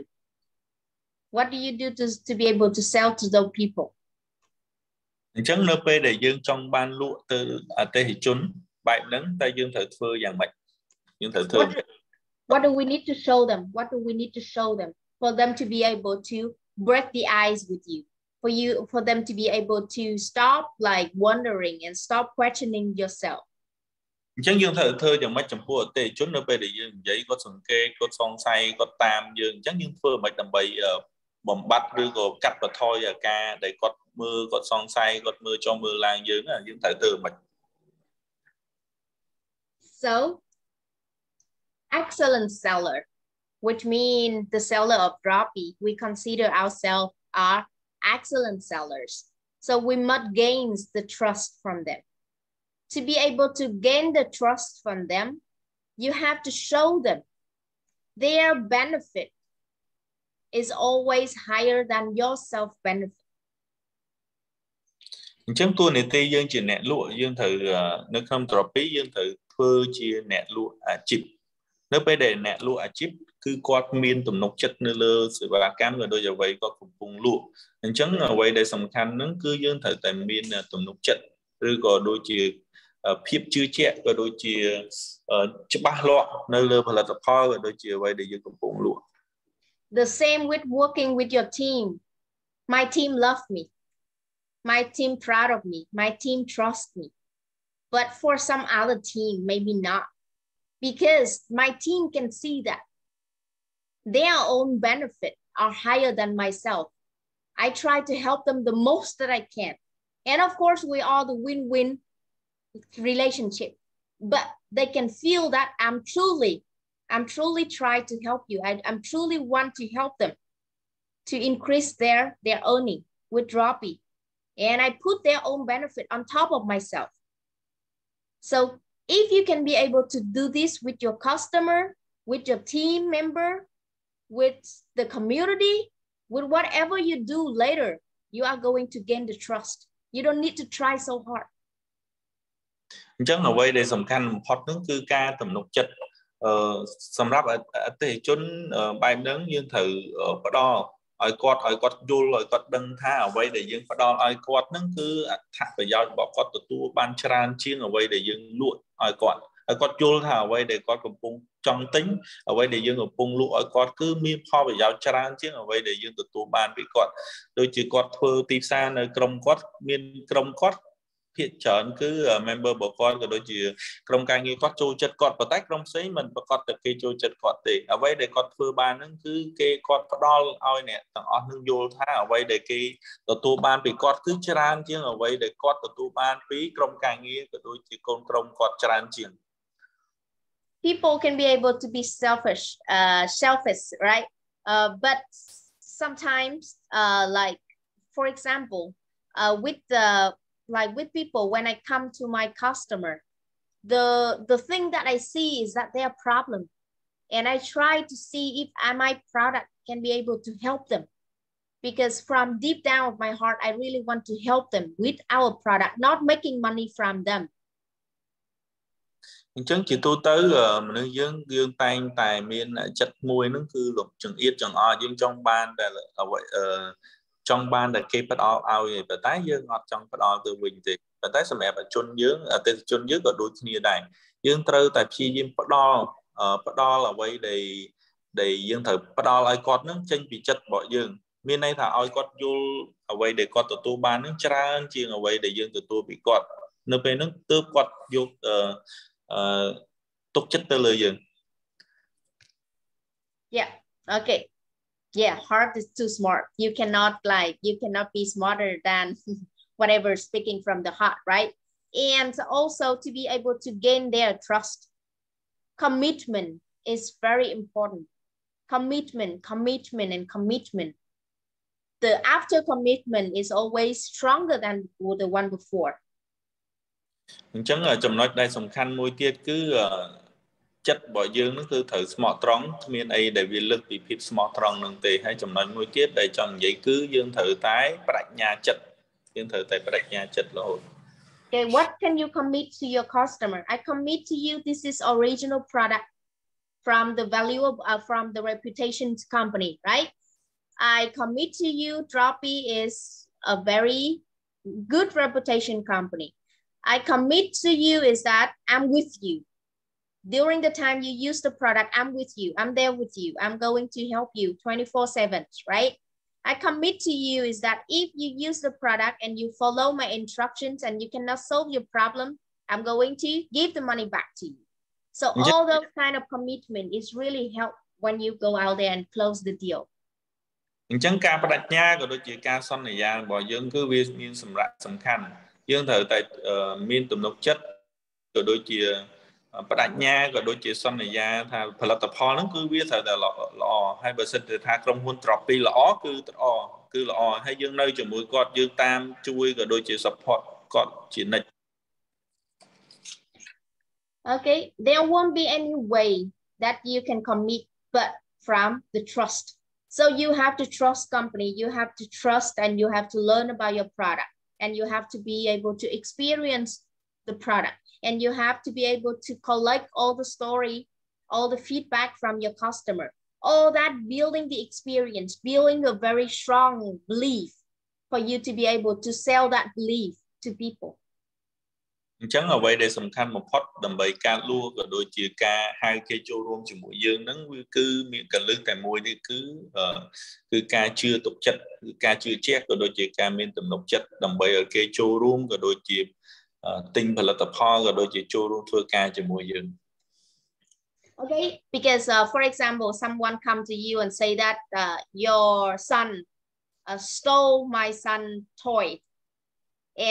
What do you do to be able to sell to those people? Chẳng nợ phê để dương trong ban lụa từ tê hỷ chốn bài nâng tay dương thở phơ dạng mạch dương thở thơ. What do we need to show them? What do we need to show them for them to be able to break the ice with you? For them to be able to stop like wondering and stop questioning yourself. Chẳng dương thở thơ dạng mạch chấm phua tê chốn nợ phê để dương giấy có sừng kê có song say có tam dương chẳng dương phơ mạch tầm bày bầm bắt rồi có cắt và thôi ở ca để có mưa có son say có mưa cho mưa lang dưới là những thải từ mạch. So excellent seller, which means the seller of Droppii, we consider ourselves are excellent sellers. So we must gain the trust from them. To be able to gain the trust from them, you have to show them their benefit is always higher than your self-benefit. Chúng tôi này tây dương chỉ nẹt lụa dương thử nước không Droppii dương thử phơi chia nẹt lụa chip nước bây để nẹt lụa chip cứ quạt miên tụm nóc chất nơi lơ sự bà cam rồi đôi giờ vậy có cùng vùng lụa nên chẳng ở vậy để sòng khăn nó cứ dương thử tại miên tụm nóc chất rồi có đôi chia phép chưa chết và đôi chia chip ba lọ nơi lơ phải là tập kho và đôi chia vậy để dương cùng vùng lụa. The same with working with your team. My team love me. My team proud of me. My team trust me. But for some other team, maybe not. Because my team can see that their own benefit are higher than myself. I try to help them the most that I can. And of course, we are the win-win relationship. But they can feel that I'm truly trying to help you. I'm truly want to help them to increase their earning with Droppii. And I put their own benefit on top of myself. So if you can be able to do this with your customer, with your team member, with the community, with whatever you do later, you are going to gain the trust. You don't need to try so hard. Chẳng ở đây để sòng khăn hot nướng cư ca tầm nục chất sầm ráp ở tây chốn bài nướng dương thử ở đo ai quạt vô rồi quạt đăng tha ở đây để dương đo ai quạt nướng cứ thả phải giao bỏ quạt tụt tu ban tràn chiên ở đây để dương lụa ai quạt vô thả ở đây để quạt cùng pung trong tính ở đây để dương ở pung lụa ai quạt cứ miên kho phải giao tràn chiên ở đây để dương tụt tu ban bị quạt đôi chỉ quạt phơi tì xa nơi cầm quạt miên cầm quạt hiện chọn cứ member bộ con rồi đôi chỉ trong càng như có trôi chật cọt và tách trong xí mình và cọt được cái trôi chật cọt thì ở đây để cọt phơi ban nó cứ cái cọt đo oi nè thằng on hương vô tha ở đây để cái tổ ban bị cọt cứ tràn chứ ở đây để cọt tổ ban phí trong càng như rồi đôi chỉ con trong cọt tràn chuyện. People can be able to be selfish, right? But sometimes, like for example, with people, when I come to my customer, the thing that I see is that they have problem. And I try to see if my product can be able to help them. Because from deep down of my heart, I really want to help them with our product, not making money from them. Chẳng chỉ tôi tới nó dương tay tài miên chất mùi nó cứ lục chừng ít chừng dương trong ban là ở vậy trong ban là cái bắt ao về và tái dương ngọt trong bắt ao từ bình thì và tái xem ở chôn dương ở tên chôn dương ở đôi khi này dương trơ tại khi dương bắt đo là quay để dương thử bắt đo lại cọt nó tranh bị chất bỏ dương miền này thà ao cọt vô ở quay để cọt tụi ban nó tra chiên ở quay để dương tụi bị cọt nơi bên nó tước cọt vô tục chất tới lời dương. Yeah. Okay. Yeah, heart is too smart. You cannot be smarter than whatever speaking from the heart, right? And also to be able to gain their trust. Commitment is very important. Commitment. The after commitment is always stronger than the one before. Chẳng ở trong nói đây sòng khăn môi tiết cứ chất bỏ dương nó cứ thử smart strong miền ấy để vì lực bị fit smart strong nâng tề hay trong nói môi tiết để chọn giấy cứ dương thử tái bạch nhà chất dương thử tại bạch nhà chất là hồi. Okay, what can you commit to your customer? I commit to you this is original product from the value of from the reputation company, right? I commit to you Droppii is a very good reputation company. I commit to you is that I'm with you. During the time you use the product, I'm with you. I'm there with you. I'm going to help you 24/7, right? I commit to you is that if you use the product and you follow my instructions and you cannot solve your problem, I'm going to give the money back to you. So all those kind of commitment is really help when you go out there and close the deal. Chẳng ca bạch nha của đôi chị ca son này giang bỏ dương cứ viên miên sầm khăn dương thử tại miên tụm nốc chất của đôi chị បដិញ្ញាក៏ដូចជាសន្យាថាផលិតផលហ្នឹងគឺវាត្រូវតែល្អហើយបើសិនថាក្រុមហ៊ុន Droppii ល្អគឺល្អហើយយើងនៅជាមួយគាត់យើងតាមជួយក៏ដូចជា support គាត់ជានិច្ច Okay, there won't be any way that you can commit but from the trust. So you have to trust company, you have to trust and you have to learn about your product and you have to be able to experience the product and you have to be able to collect all the story, all the feedback from your customer, all that building the experience, building a very strong belief for you to be able to sell that belief to people. អញ្ចឹងអ្វីដែលសំខាន់បំផុតដើម្បីការលក់ក៏ដូចជាការហៅគេចូលរួមជាមួយយើងហ្នឹងវាគឺមានកលឹះតែមួយនេះគឺការជឿទុកចិត្តគឺការជឿជាក់ក៏ដូចជាការមានទំនុកចិត្តដើម្បីឲ្យគេចូលរួមក៏ដូចជាទិញផលិតផលក៏ដូចជាចូលរួមធ្វើការជាមួយយើង Okay, because for example, someone come to you and say that your son stole my son's toy.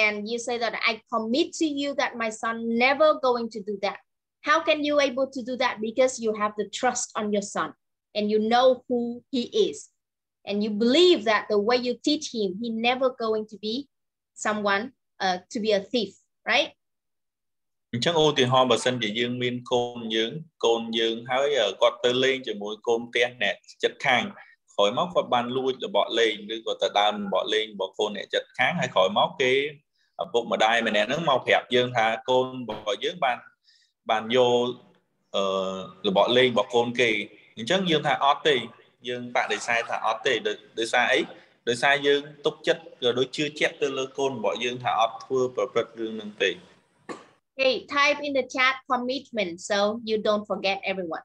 And you say that I commit to you that my son never going to do that. How can you able to do that? Because you have the trust on your son and you know who he is. And you believe that the way you teach him, he never going to be someone to be a thief, right? អញ្ចឹងឧទាហរណ៍បើសិនជាយើងមានកូនយើងហើយគាត់ទៅលេងជាមួយកូនផ្ទះអ្នកចិត្តខាងក្រោយមកគាត់បានលួចរបស់លេងឬក៏ទៅដើមរបស់លេងរបស់កូនអ្នកចិត្តខាងហើយក្រោយមកគេឪពុកម្ដាយម្នាក់ហ្នឹងមកប្រាប់យើងថាកូនរបស់យើងបានយករបស់លេងរបស់កូនគេអញ្ចឹងយើងថាអត់ទេយើងបដិសេធថាអត់ទេដោយសារអីដោយសារយើងទុកចិត្តក៏ដូចជឿជាក់ទៅលើកូនរបស់យើងថាអត់ធ្វើប្រព្រឹត្តរឿងហ្នឹងទេ Hey, type in the chat commitment so you don't forget everyone.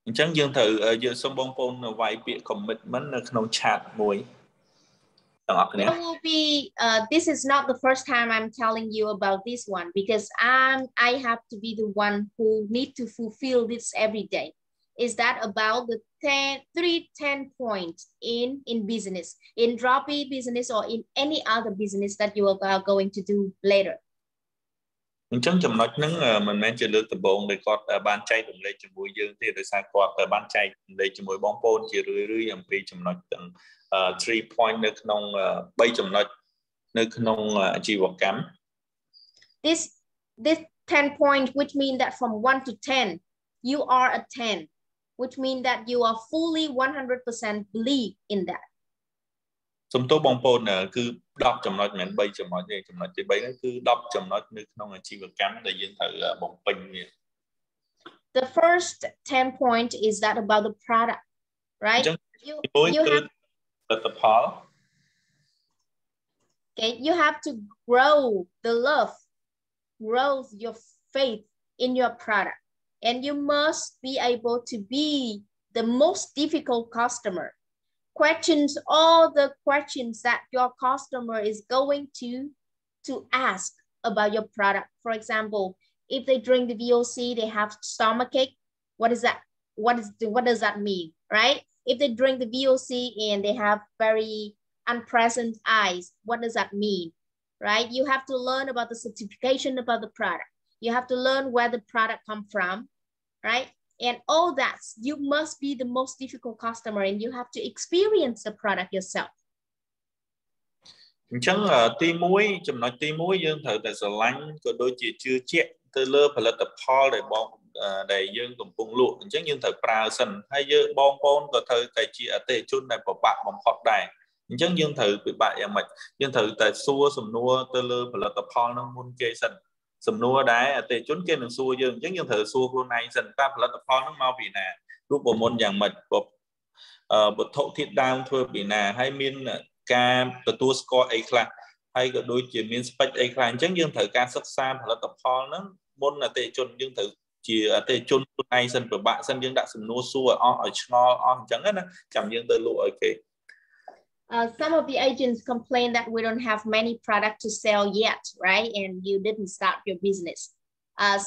អញ្ចឹងយើងត្រូវយើងសូមបងប្អូនវាយពាក្យ commitment នៅក្នុង chat មួយទាំងអស់គ្នា There will be this is not the first time I'm telling you about this one because I have to be the one who need to fulfill this every day. Is that about the 10 points in business, in Droppii business or in any other business that you are going to do later? អញ្ចឹងចំណុចហ្នឹងមិនមែនជាលើកដំបូងដែលគាត់បានចែករំលែកជាមួយយើងទេដោយសារគាត់បានចែករំលែកជាមួយបងប្អូនជារឿយៗអំពីចំណុចទាំង3 point នៅក្នុង3ចំណុចនៅក្នុងអាជីវកម្ម This 10 point which mean that from 1 to 10 you are a 10 which mean that you are fully 100% believe in that. សំទោសបងប្អូនគឺ10ចំណុចមិនមែន3ចំណុចទេចំណុចទី3ហ្នឹងគឺ10ចំណុចនៅក្នុងអាជីវកម្មដែលយើងត្រូវបំពេញវា The first 10 point is that about the product, right? You have theផល Okay, you have to grow the love, grow your faith in your product, and you must be able to be the most difficult customer. Questions all the questions that your customer is going to ask about your product. For example, if they drink the VOC, they have stomachache. What is that? What does that mean, right? If they drink the VOC and they have very unpleasant eyes, what does that mean, right? You have to learn about the certification about the product. You have to learn where the product come from, right? And all that, you must be the most difficult customer and you have to experience the product yourself. អញ្ចឹងទី1ចំណុចទី1យើងត្រូវតែស្រឡាញ់ក៏ដូចជាជឿជាក់ទៅលើផលិតផលដែលយើងកំពុងលក់អញ្ចឹងយើងត្រូវប្រើសិនហើយយើងបងប្អូនក៏ត្រូវតែជាអតិថិជនដែលពិបាកបំផុតដែរអញ្ចឹងយើងត្រូវពិបាកយ៉ាងម៉េចយើងត្រូវតែសួរសំណួរទៅលើផលិតផលហ្នឹងមុនគេសិនសំណួរដែរអតិថិជនគេនឹងសួរយើងអញ្ចឹងយើងត្រូវសួរខ្លួនឯងសិនតើផលិតផលហ្នឹងមកពីណារូបមន្តយ៉ាងម៉េចវត្ថុធាតុដើមធ្វើពីណាហើយមានការទទួលស្គាល់អីខ្លះហើយក៏ដូចជាមានស្ពេចអីខ្លះអញ្ចឹងយើងត្រូវការសិក្សាផលិតផលហ្នឹងមុនអតិថិជនយើងត្រូវជាអតិថិជនខ្លួនឯងសិនពិបាកសិនយើងដាក់សំណួរសួរឲ្យឆ្ងល់អស់អញ្ចឹងណាចាំយើងទៅលក់ឲ្យគេ Some of the agents complain that we don't have many products to sell yet, right? And you didn't start your business.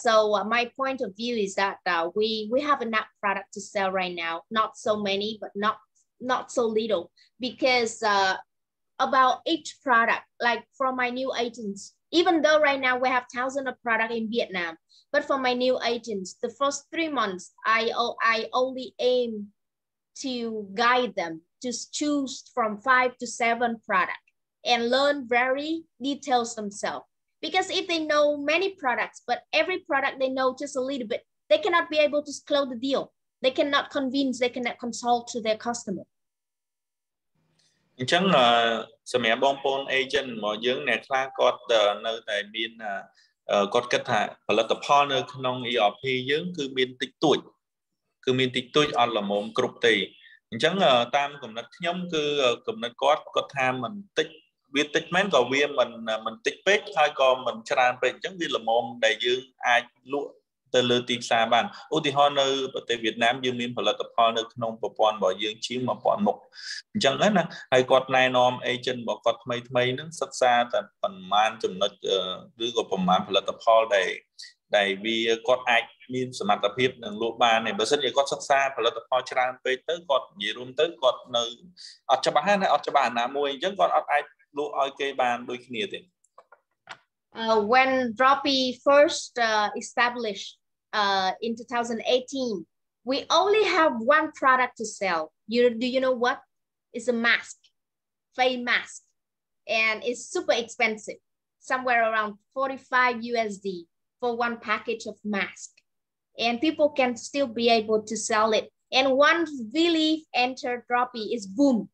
So my point of view is that we have enough product to sell right now. Not so many, but not so little. Because about each product, like for my new agents Even though right now we have thousands of products in Vietnam, but for my new agents, the first 3 months, I only aim to guide them to choose from 5 to 7 products and learn very details themselves. Because if they know many products, but every product they know just a little bit, they cannot be able to close the deal. They cannot convince, they cannot consult to their customer. អញ្ចឹងសម្រាប់បងប្អូន agent របស់យើងអ្នកខ្លះគាត់នៅតែមានគាត់គិតថាផលិតផលនៅក្នុង ERP យើងគឺមានតិចតួចអត់ល្មមគ្រប់ទេអញ្ចឹងតាមគំនិតខ្ញុំគឺគំនិតគាត់ថាមិនតិចវាតិចមែនក៏វាមិនតិចពេកហើយក៏មិនច្រើនពេកអញ្ចឹងវាល្មមដែលយើងអាចលក់ទៅលើទីផ្សារបានឧទាហរណ៍នៅប្រទេសវៀតណាមយើងមានផលិតផលនៅក្នុងប្រព័ន្ធរបស់យើងជាង 1000 មុខអញ្ចឹងណាហើយគាត់ណែនាំ agent របស់គាត់ថ្មីហ្នឹងសិក្សាតែប្រមាណចំណុចឬក៏ប្រមាណផលិតផលដែលវាគាត់អាចមានសមត្ថភាពនឹងលក់បានហើយបើសិនជាគាត់សិក្សាផលិតផលច្រើនពេកទៅគាត់និយាយរួមទៅគាត់នៅអត់ច្បាស់ណាអត់ច្បាស់អាណាមួយអញ្ចឹងគាត់អត់អាចលក់ឲ្យគេបានដូចគ្នាទេ When Droppii first established in 2018, we only have one product to sell. Do you know what? It's a mask, face mask, and it's super expensive, somewhere around 45 USD for one package of mask. And people can still be able to sell it. And once V-Leaf entered Droppii, is boom.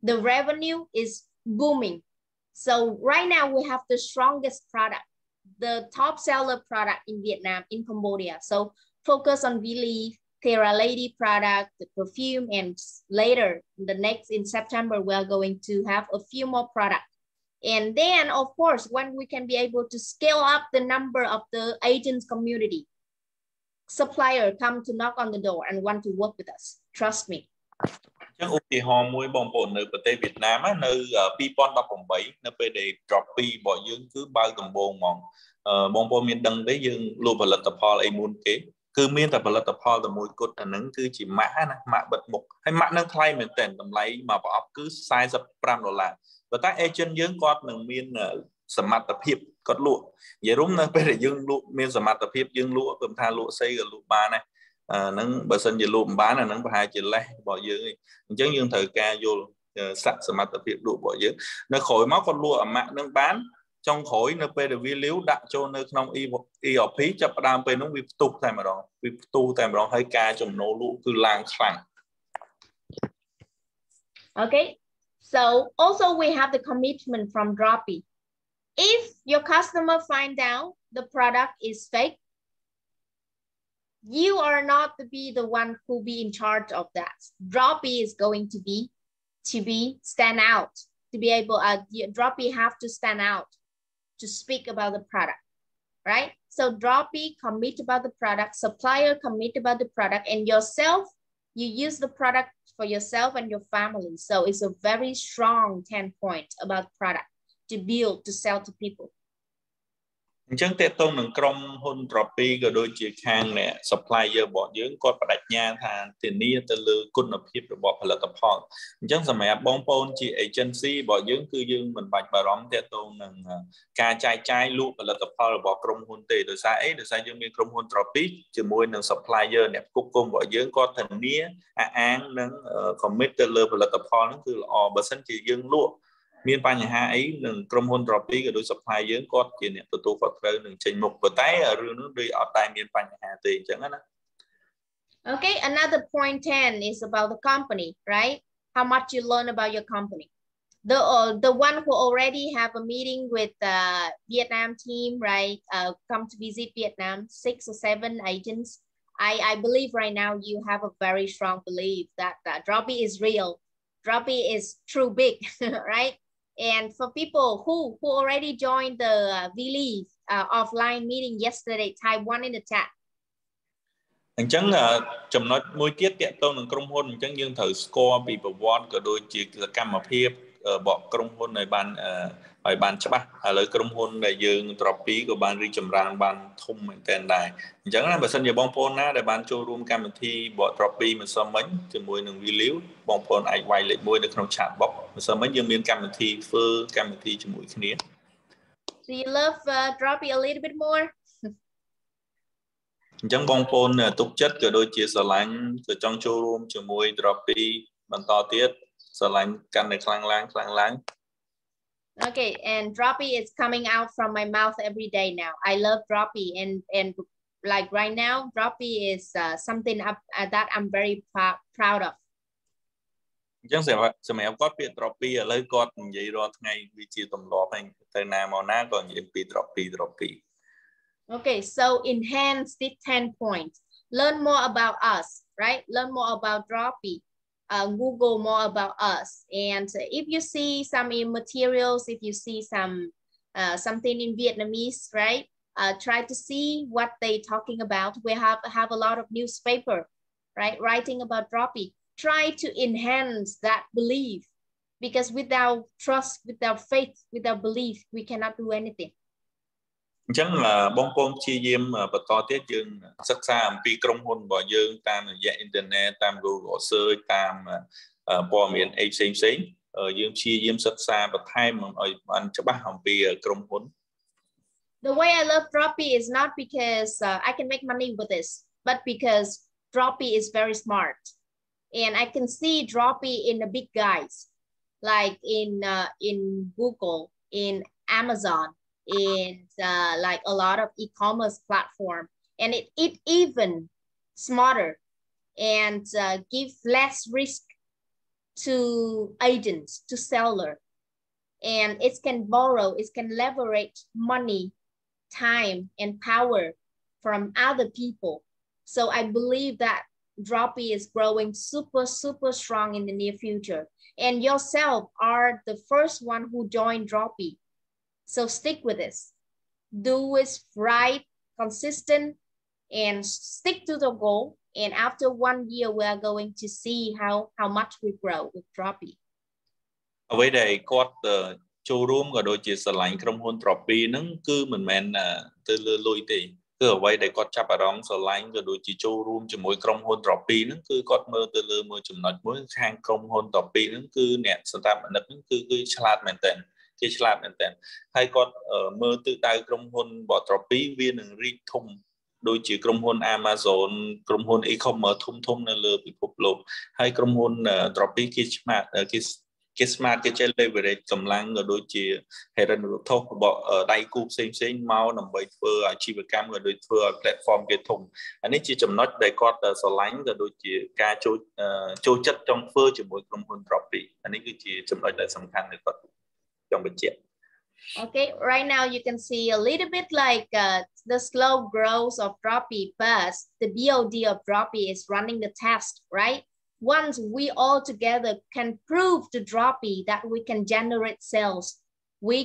The revenue is booming. So right now we have the strongest product, the top seller product in Vietnam, in Cambodia. So focus on V-Leaf, Terra Lady product, the perfume, and later, in September, we are going to have a few more products. And then, of course, when we can be able to scale up the number of the agents community, supplier come to knock on the door and want to work with us. Trust me. ចឹងឧទាហរណ៍មួយបងប្អូននៅប្រទេសវៀតណាមនៅ 2018 នៅពេលដែល Droppii របស់យើងគឺបើកដំបូងហ្មងបងប្អូនមានដឹងទេយើងលក់ផលិតផលអីមុនគេគឺមានតែផលិតផលតែមួយគត់អាហ្នឹងគឺជាម៉ាក់ណាម៉ាក់បិទមុខហើយម៉ាក់ហ្នឹងថ្លៃមែនទែនតម្លៃមួយប្រអប់គឺ$45ប៉ុន្តែ agent យើងគាត់នឹងមានសមត្ថភាពគាត់លក់និយាយរួមនៅពេលដែលយើងលក់មានសមត្ថភាពយើងលក់ព្រមថាលក់ស្អីក៏លក់បានដែរហ្នឹងបើសិនជាលក់មិនបានអាហ្នឹងប្រហែលជាលេសរបស់យើងអញ្ចឹងយើងត្រូវការយល់សមត្ថភាពលក់របស់យើងនៅក្រោយមកគាត់លក់អាម៉ាក់ហ្នឹងបានចុងក្រោយនៅពេលដែលវាលាវដាក់ចូលនៅក្នុង ERP ចាប់ផ្ដើមពេលហ្នឹងវាផ្ទុះតែម្ដងហើយការចំណូលលក់គឺឡើងខ្លាំង Okay, so also we have the commitment from Droppii. If your customer find out the product is fake, you are not to be the one who be in charge of that. Droppii is going to be stand out, to be able, Droppii have to stand out to speak about the product, right? So Droppii commit about the product, supplier commit about the product, and yourself, you use the product for yourself and your family. So it's a very strong 10 point about product to build, to sell to people. អញ្ចឹងតើតើនឹងក្រុមហ៊ុន Droppii ក៏ដូចជាខាងអ្នក supplier របស់យើងគាត់បដិញ្ញាថាធានាទៅលើគុណភាពរបស់ផលិតផលអញ្ចឹងសម្រាប់បងប្អូនជា agency របស់យើងគឺយើងមិនបាច់បារម្ភតើតើនឹងការចែកចាយលក់ផលិតផលរបស់ក្រុមហ៊ុនទេដោយសារអីដោយសារយើងមានក្រុមហ៊ុន Droppii ជាមួយនឹង supplier អ្នកផ្គប់ផ្គុំរបស់យើងគាត់ធានាអាងនឹង commit ទៅលើផលិតផលហ្នឹងគឺល្អបើសិនជាយើងលក់មានបញ្ហាអីនឹងក្រុមហ៊ុន Droppii ក៏ដូច supply យើងគាត់ជាអ្នកទទួលខុសត្រូវនឹងចេញមុខប៉ុន្តែរឿងនោះដូចអត់តែមានបញ្ហាទេអញ្ចឹងណា Okay, another point 10 is about the company, right? How much you learn about your company. The one who already have a meeting with the Vietnam team, right? Come to visit Vietnam, 6 or 7 agents. I believe right now you have a very strong belief that Droppii is real. Droppii is true big, right? And for people who already joined the V-Leaf offline meeting yesterday, type 1 in the chat. អញ្ចឹងចំណុចមួយទៀតតកតងនឹងក្រុមហ៊ុនអញ្ចឹងយើងត្រូវស្គាល់ពីប្រវត្តិក៏ដូចជាសកម្មភាពរបស់ក្រុមហ៊ុនឲ្យបានច្បាស់ឥឡូវក្រុមហ៊ុនដែលយើង Droppii ក៏បានរីកចម្រើនបានធំមែនទែនដែរអញ្ចឹងណាបើសិនជាបងប្អូនណាដែលបានចូលរួមកម្មវិធីរបស់ Droppii មិនសមមិញជាមួយនឹង V-Leaf បងប្អូនអាចវាយលេខ1នៅក្នុង chat box មិនសមមិញយើងមានកម្មវិធីធ្វើកម្មវិធីជាមួយគ្នា Do you love Droppii a little bit more? អញ្ចឹងបងប្អូនទុកចិត្តក៏ដូចជាស្រឡាញ់ក៏ចង់ចូលរួមជាមួយ Droppii បន្តទៀតស្រឡាញ់កាន់តែខ្លាំងឡើង Okay, and Droppii is coming out from my mouth every day now. I love Droppii, and like right now, Droppii is something that I'm very proud of. អញ្ចឹងសម្រាប់គាត់ពាក្យ Droppii ឥឡូវគាត់និយាយរាល់ថ្ងៃវាជាទម្លាប់ហើយទៅណាមកណាក៏និយាយពី Droppii. Okay, so enhance the 10 points. Learn more about us, right? Learn more about Droppii. Google more about us. And if you see some materials, if you see something in Vietnamese, right? Try to see what they talking about. We have a lot of newspaper, right? Writing about Droppii. Try to enhance that belief, because without trust, without faith, without belief, we cannot do anything. អញ្ចឹងបងប្អូនព្យាយាមបន្តទៀតយើងសិក្សាអំពីក្រុមហ៊ុនរបស់យើងតាមរយៈអ៊ីនធឺណិតតាម Google Search តាមព័ត៌មានអីផ្សេងយើងព្យាយាមសិក្សាបន្ថែមឲ្យបានច្បាស់អំពីក្រុមហ៊ុន The way I love Droppii is not because I can make money with this, but because Droppii is very smart. And I can see Droppii in the big guys, like in Google, in Amazon, in like a lot of e-commerce platform, and it even smarter and give less risk to agents, to seller, and it can borrow, it can leverage money, time, and power from other people. So I believe that Droppii is growing super strong in the near future, and yourself are the first one who joined Droppii. So stick with this. Do it right, consistent, and stick to the goal. And after 1 year, we are going to see how much we grow with Droppii. អ្វីដែលគាត់ចូលរួមក៏ដូចជាស្រឡាញ់ក្រុមហ៊ុន Droppii ហ្នឹងគឺមិនមែនទៅលើលុយទេគឺអ្វីដែលគាត់ចាប់អារម្មណ៍ស្រឡាញ់ក៏ដូចជាចូលរួមជាមួយក្រុមហ៊ុន Droppii ហ្នឹងគឺគាត់មើលទៅលើមួយចំណុចមួយខាងក្រុមហ៊ុន Droppii ហ្នឹងគឺអ្នកស្ថាបនិកហ្នឹងគឺឆ្លាតមែនទែនគេឆ្លាតមែនទែនហើយគាត់មើលទិសដៅក្រុមហ៊ុនរបស់ Droppii វានឹងរីកធំដូចជាក្រុមហ៊ុន Amazon ក្រុមហ៊ុន e-commerce ធំនៅលើពិភពលោកហើយក្រុមហ៊ុន Droppii គេឆ្មាតគេ smart គេចេះ leverage កម្លាំងក៏ដូចជាហិរញ្ញវត្ថុរបស់ដៃគូផ្សេងមកដើម្បីធ្វើអាជីវកម្មក៏ដូចធ្វើឲ្យ platform គេធំអានេះជាចំណុចដែលគាត់ស្រឡាញ់ក៏ដូចជាការចូលចិត្តចង់ធ្វើជាមួយក្រុមហ៊ុន Droppii អានេះគឺជាចំណុចដែលសំខាន់ដែលគាត់ចង់បញ្ជាក់ Okay, right now you can see a little bit like the slow growth of Droppii, but the BOD of Droppii is running the test, right? Once we all together can prove to Droppii that we can generate sales, we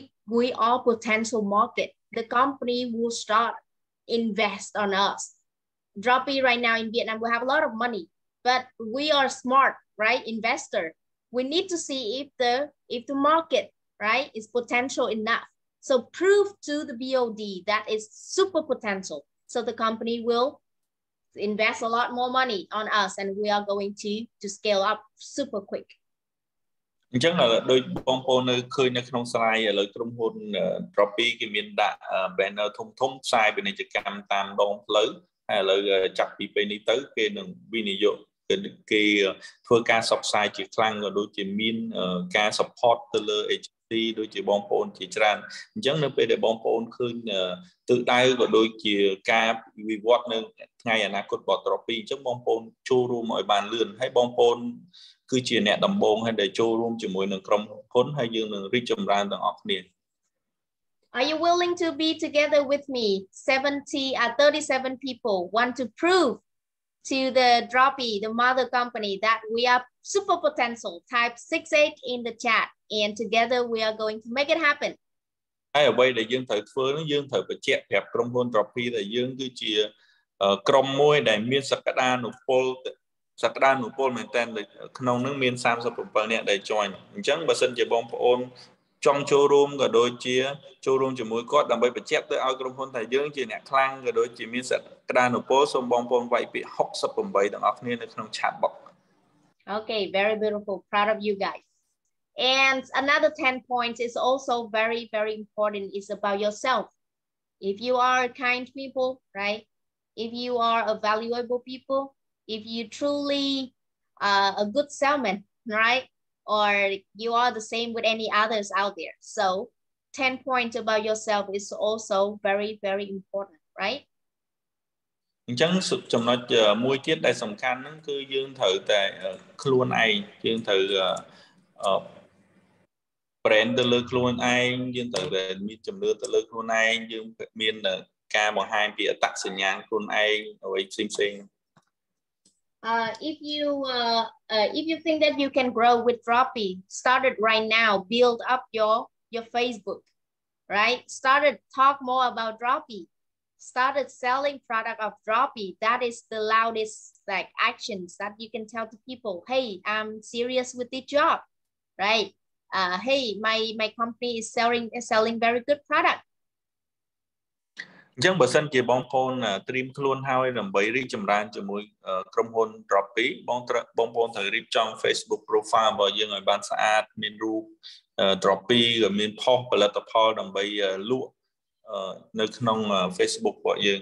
are potential market. The company will start invest on us. Droppii right now in Vietnam, we have a lot of money, but we are smart, right? Investor. We need to see if the market, right, is potential enough. So prove to the BOD that is super potential. So the company will invest a lot more money on us, and we are going to scale up super quick. អញ្ចឹងដោយបងប្អូននៅឃើញនៅក្នុង slide ឥឡូវក្រុមហ៊ុន Droppii គេមានដាក់ banner ធំផ្សាយពាណិជ្ជកម្មតាមដងផ្លូវហើយឥឡូវចាប់ពីពេលនេះទៅគេនឹងវិនិយោគគេធ្វើការផ្សព្វផ្សាយជាខ្លាំងក៏ដូចជាមានការ support ទៅលើ agency ដូចជាបងប្អូនជាច្រើនអញ្ចឹងនៅពេលដែលបងប្អូនឃើញទិសដៅក៏ដូចជាការវិវត្តនៅថ្ងៃអនាគតរបស់ Droppii អញ្ចឹងបងប្អូនចូលរួមឲ្យបានលឿនហើយបងប្អូនគឺជាអ្នកដំបូងហើយដែលចូលរួមជាមួយនឹងក្រុមហ៊ុនហើយយើងនឹងរីកចម្រើនទាំងអស់គ្នា Are you willing to be together with me? 37 people want to prove to the Droppii, the mother company, that we are super potential. Type 68 in the chat, and together we are going to make it happen. ហើយអ្វីដែលយើងត្រូវធ្វើនោះយើងត្រូវបញ្ជាក់ប្រាប់ក្រុមហ៊ុន Droppii ដែលយើងគឺជាក្រុមមួយដែលមានសក្តានុពលមែនតើក្នុងនោះមាន37នាក់ដែល join អញ្ចឹងបើសិនជាបងប្អូនចង់ចូលរួមក៏ដូចជាចូលរួមជាមួយគាត់ដើម្បីបញ្ជាក់ទៅឲ្យក្រុមហ៊ុនថាយើងជាអ្នកខ្លាំងក៏ដូចជាមានសក្តានុពលសូមបងប្អូនវាយពាក្យ68ទាំងអស់គ្នានៅក្នុង chat box. Okay, very beautiful. Proud of you guys. And another 10 points is also very, very important. It's about yourself. If you are kind people, right? If you are a valuable people, if you truly a good salesman, right? Or you are the same with any others out there. So 10 points about yourself is also very, very important, right? អញ្ចឹងចំណុចមួយទៀតដែលសំខាន់ហ្នឹងគឺយើងត្រូវតែខ្លួនឯងយើងត្រូវ brand ទៅលើខ្លួនឯងយើងត្រូវតែមានជំនឿទៅលើខ្លួនឯងយើងមានការបង្ហាញពីអត្តសញ្ញាណខ្លួនឯងអ្វីផ្សេងៗ if you think that you can grow with Droppii, start it right now. Build up your Facebook, right? Started talk more about Droppii. Started selling product of Droppii. That is the loudest like actions that you can tell to people. Hey, I'm serious with the job, right? Hey, my company is selling very good product. អញ្ចឹងបើសិនជាបងប្អូនត្រៀមខ្លួនហើយដើម្បីរីកចម្រើនជាមួយក្រុមហ៊ុន Droppii បងប្អូនត្រូវរៀបចំ Facebook profile របស់យើងឲ្យបានស្អាតមានរូប Droppii ក៏មាន post ផលិតផលដើម្បីលក់នៅក្នុង Facebook របស់យើង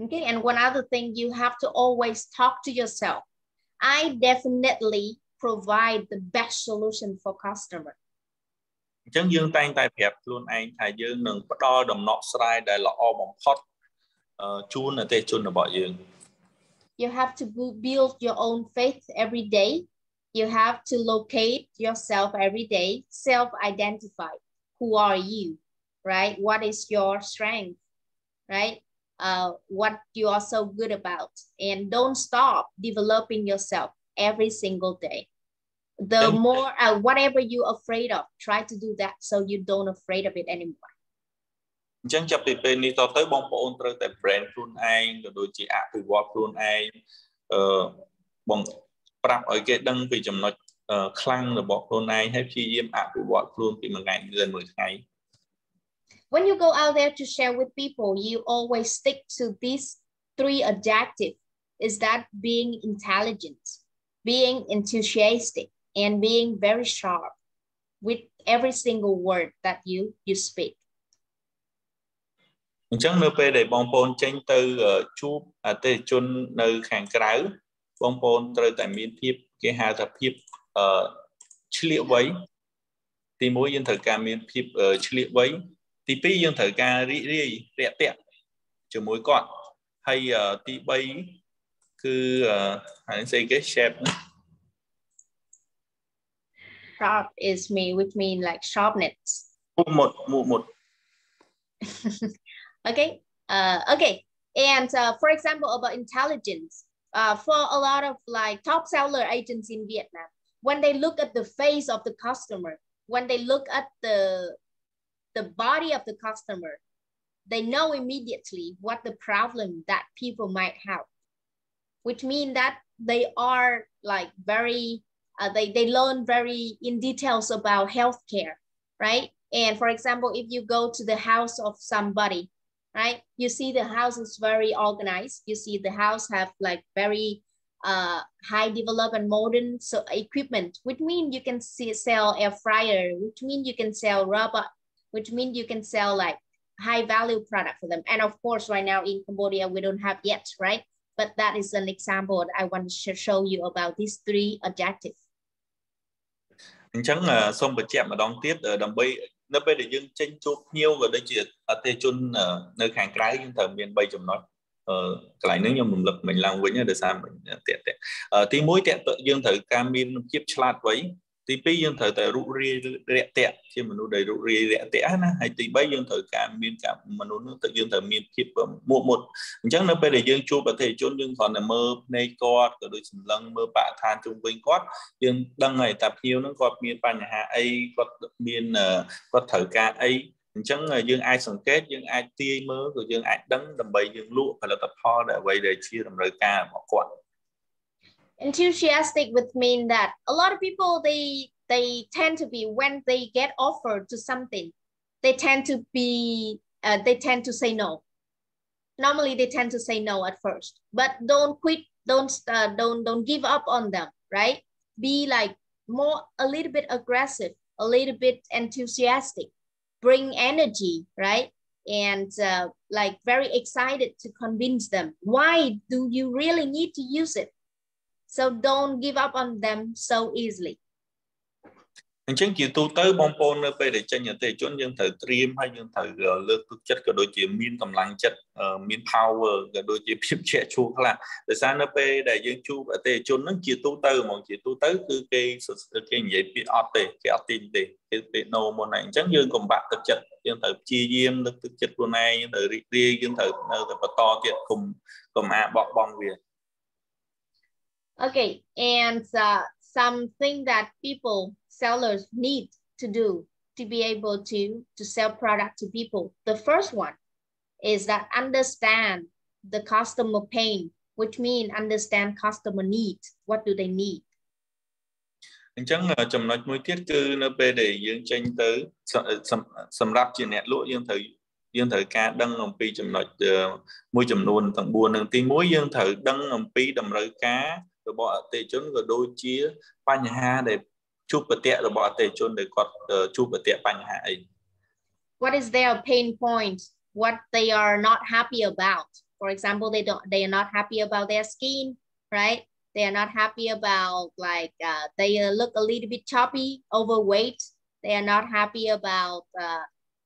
Okay, and one other thing, you have to always talk to yourself. I definitely provide the best solution for customer. អញ្ចឹងយើងតែងតែប្រាប់ខ្លួនឯងថាយើងនឹងផ្ដល់ដំណោះស្រាយដែលល្អបំផុតជូនអតិថិជនរបស់យើង You have to build your own faith every day. You have to locate yourself every day, self-identify. Who are you, right? What is your strength, right? What you are so good about, and don't stop developing yourself every single day. The more whatever you're afraid of, try to do that so you don't afraid of it anymore. អញ្ចឹងចាប់ពីពេលនេះតទៅបងប្អូនត្រូវតែ brand ខ្លួនឯងក៏ដូចជាអភិវឌ្ឍខ្លួនឯងបងប្រាប់ឲ្យគេដឹងពីចំណុចខ្លាំងរបស់ខ្លួនឯងហើយព្យាយាមអភិវឌ្ឍខ្លួនពីមួយថ្ងៃទៅមួយថ្ងៃ When you go out there to share with people, you always stick to these 3 adjectives. Is that being intelligent, being enthusiastic, and being very sharp with every single word that you speak. អញ្ចឹងនៅពេលដែលបងប្អូនចេញទៅជួបអតិថិជននៅខាងក្រៅបងប្អូនត្រូវតែមានភាពគេហៅថាភាពឆ្លៀកវៃទី1យើងត្រូវការមានភាពឆ្លៀកវៃទី2យើងត្រូវការរីករាយរាក់ទាក់ជាមួយគាត់ហើយទី3គឺហើយស្អីគេ shape Sharp is which mean like sharpness. មុត Okay. Okay. And for example, about intelligence, for a lot of like top seller agents in Vietnam, when they look at the face of the customer, when they look at the body of the customer, they know immediately what the problem that people might have, which means that they are like very, they learn very in details about healthcare, right? And for example, if you go to the house of somebody, right, you see the house is very organized. You see the house have like very high developed and modern equipment, which means you can sell air fryer, which means you can sell robot, which means you can sell like high value product for them. And of course, right now in Cambodia, we don't have yet, right? But that is an example that I want to show you about these 3 adjectives. អញ្ចឹងសូមបញ្ជាក់ម្ដងទៀតដើម្បីនៅពេលដែលយើងចេញជួបភ្ញៀវក៏ដូចជាអតិថិជននៅខាងក្រៅយើងត្រូវមាន3ចំណុចកន្លែងនេះខ្ញុំរំលឹកមិញឡើងវិញដោយសារទី1យើងត្រូវការមានភាពឆ្លាតវៃទី2យើងត្រូវតែរូបរាយរាក់ទាក់ជាមនុស្សដែលរូបរាយរាក់ទាក់ណាហើយទី3យើងត្រូវការមានមនុស្សនោះយើងត្រូវមានភាពមុតអញ្ចឹងនៅពេលដែលយើងជួបអតិថិជនយើងគ្រាន់តែមើលភ្នែកគាត់ក៏ដូចសម្លឹងមើលបរិស្ថានជុំវិញគាត់យើងដឹងហើយថាភ្ញៀវហ្នឹងគាត់មានបញ្ហាអីគាត់ត្រូវការអីអញ្ចឹងយើងអាចសង្កេតយើងអាចទាយមើលក៏យើងអាចដឹងដើម្បីយើងលក់ផលិតផលដែលអ្វីដែលជាតម្រូវការរបស់គាត់ Enthusiastic would mean that a lot of people they tend to be when they get offered to something, they tend to say no. Normally they tend to say no at first, but don't quit, don't give up on them, right? Be like a little bit aggressive, a little bit enthusiastic, bring energy, right? And like very excited to convince them. Why do you really need to use it? So don't give up on them so easily. អញ្ចឹងជាទូទៅបងប្អូននៅពេលដែលចេញអតិថិជនយើងត្រូវត្រៀមហើយយើងត្រូវលើកទឹកចិត្តក៏ដូចជាមានកម្លាំងចិត្តមាន power ក៏ដូចជាភាពជាក់ឈួរខ្លះដោយសារនៅពេលដែលយើងជួបអតិថិជនហ្នឹងជាទូទៅហ្មងជាទូទៅគឺគេនិយាយពាក្យអត់ទេគេអត់ទិញទេគេពាក្យ no មុនហ្នឹងអញ្ចឹងយើងកុំបាក់ទឹកចិត្តយើងត្រូវព្យាយាមលើកទឹកចិត្តខ្លួនឯងយើងត្រូវរីករាយយើងត្រូវនៅតែបន្តទៀតកុំអាបោះបង់វា Okay, and something that sellers need to do to be able to sell product to people. The first one is that understand the customer pain, which means understand customer need. What do they need? អញ្ចឹងចំណុចមួយទៀតគឺនៅពេលដែលយើងចេញទៅសម្រាប់ជាអ្នកលក់យើងត្រូវការដឹងអំពីចំណុចមួយចំនួនទាំង4នឹងទី1យើងត្រូវដឹងអំពីតម្រូវការរបស់អតិថិជនក៏ដូចជាបញ្ហាដែលជួបប្រទះរបស់អតិថិជនដែលគាត់ជួបប្រទះបញ្ហាអី What is their pain point? What they are not happy about? For example, they are not happy about their skin, right? They are not happy about like they look a little bit choppy, overweight. They are not happy about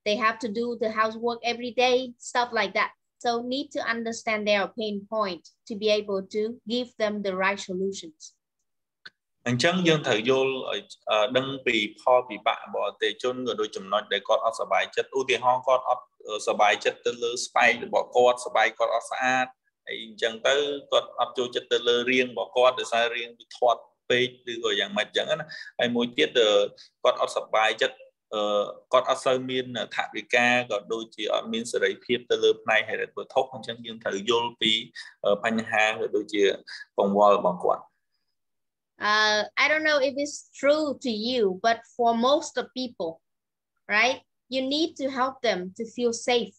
they have to do the housework every day, stuff like that. So need to understand their pain point to be able to give them the right solutions. អញ្ចឹងយើងត្រូវយល់ដឹងពីផលពិបាករបស់អតិថិជនក៏ដូចចំណុចដែលគាត់អត់សប្បាយចិត្តឧទាហរណ៍គាត់អត់សប្បាយចិត្តទៅលើស្បែករបស់គាត់ស្បែកគាត់អត់ស្អាតហើយអញ្ចឹងទៅគាត់អត់ចូលចិត្តទៅលើរាងរបស់គាត់ដោយសាររាងវាធាត់ពេកឬក៏យ៉ាងម៉េចអញ្ចឹងណាហើយមួយទៀតគាត់អត់សប្បាយចិត្តគាត់អត់សូវមានថវិកាក៏ដូចជាអត់មានសេរីភាពទៅលើផ្នែកហិរញ្ញវត្ថុអញ្ចឹងយើងត្រូវយល់ពីបញ្ហាក៏ដូចជាកង្វល់របស់គាត់ I don't know if it's true to you, but for most of people, right, you need to help them to feel safe,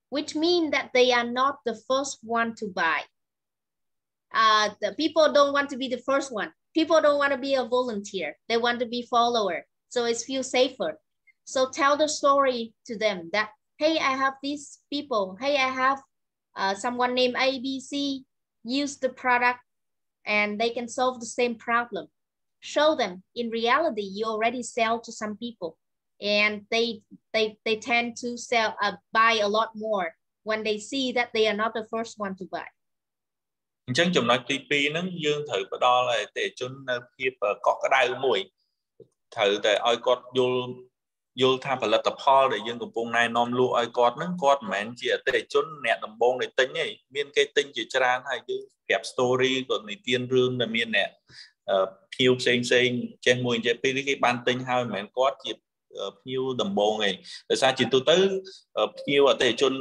which means that they are not the first one to buy. The people don't want to be the first one. People don't want to be a volunteer. They want to be follower. So it's feel safer. So tell the story to them that, hey, I have these people. Hey, I have someone named ABC. Use the product and they can solve the same problem. Show them in reality, you already sell to some people and they tend to buy a lot more when they see that they are not the first one to buy. អញ្ចឹងចំណុចទី2ហ្នឹងយើងត្រូវផ្ដល់ឲ្យអតិថិជននៅភាពកក់ក្ដៅមួយត្រូវតែឲ្យគាត់យល់ថាផលិតផលដែលយើងកំពុងណែនាំលក់ឲ្យគាត់ហ្នឹងគាត់មិនមែនជាអតិថិជនអ្នកដំបូងដែលទិញទេមានគេទិញជាច្រើនហើយយើងប្រាប់ story គាត់និទានរឿងដែលមានអ្នកភ្ញៀវផ្សេងចេះមួយចេះពីរគេបានទិញហើយមិនមែនគាត់ជាភ្ញៀវដំបូងទេដោយសារជាទូទៅភ្ញៀវអតិថិជន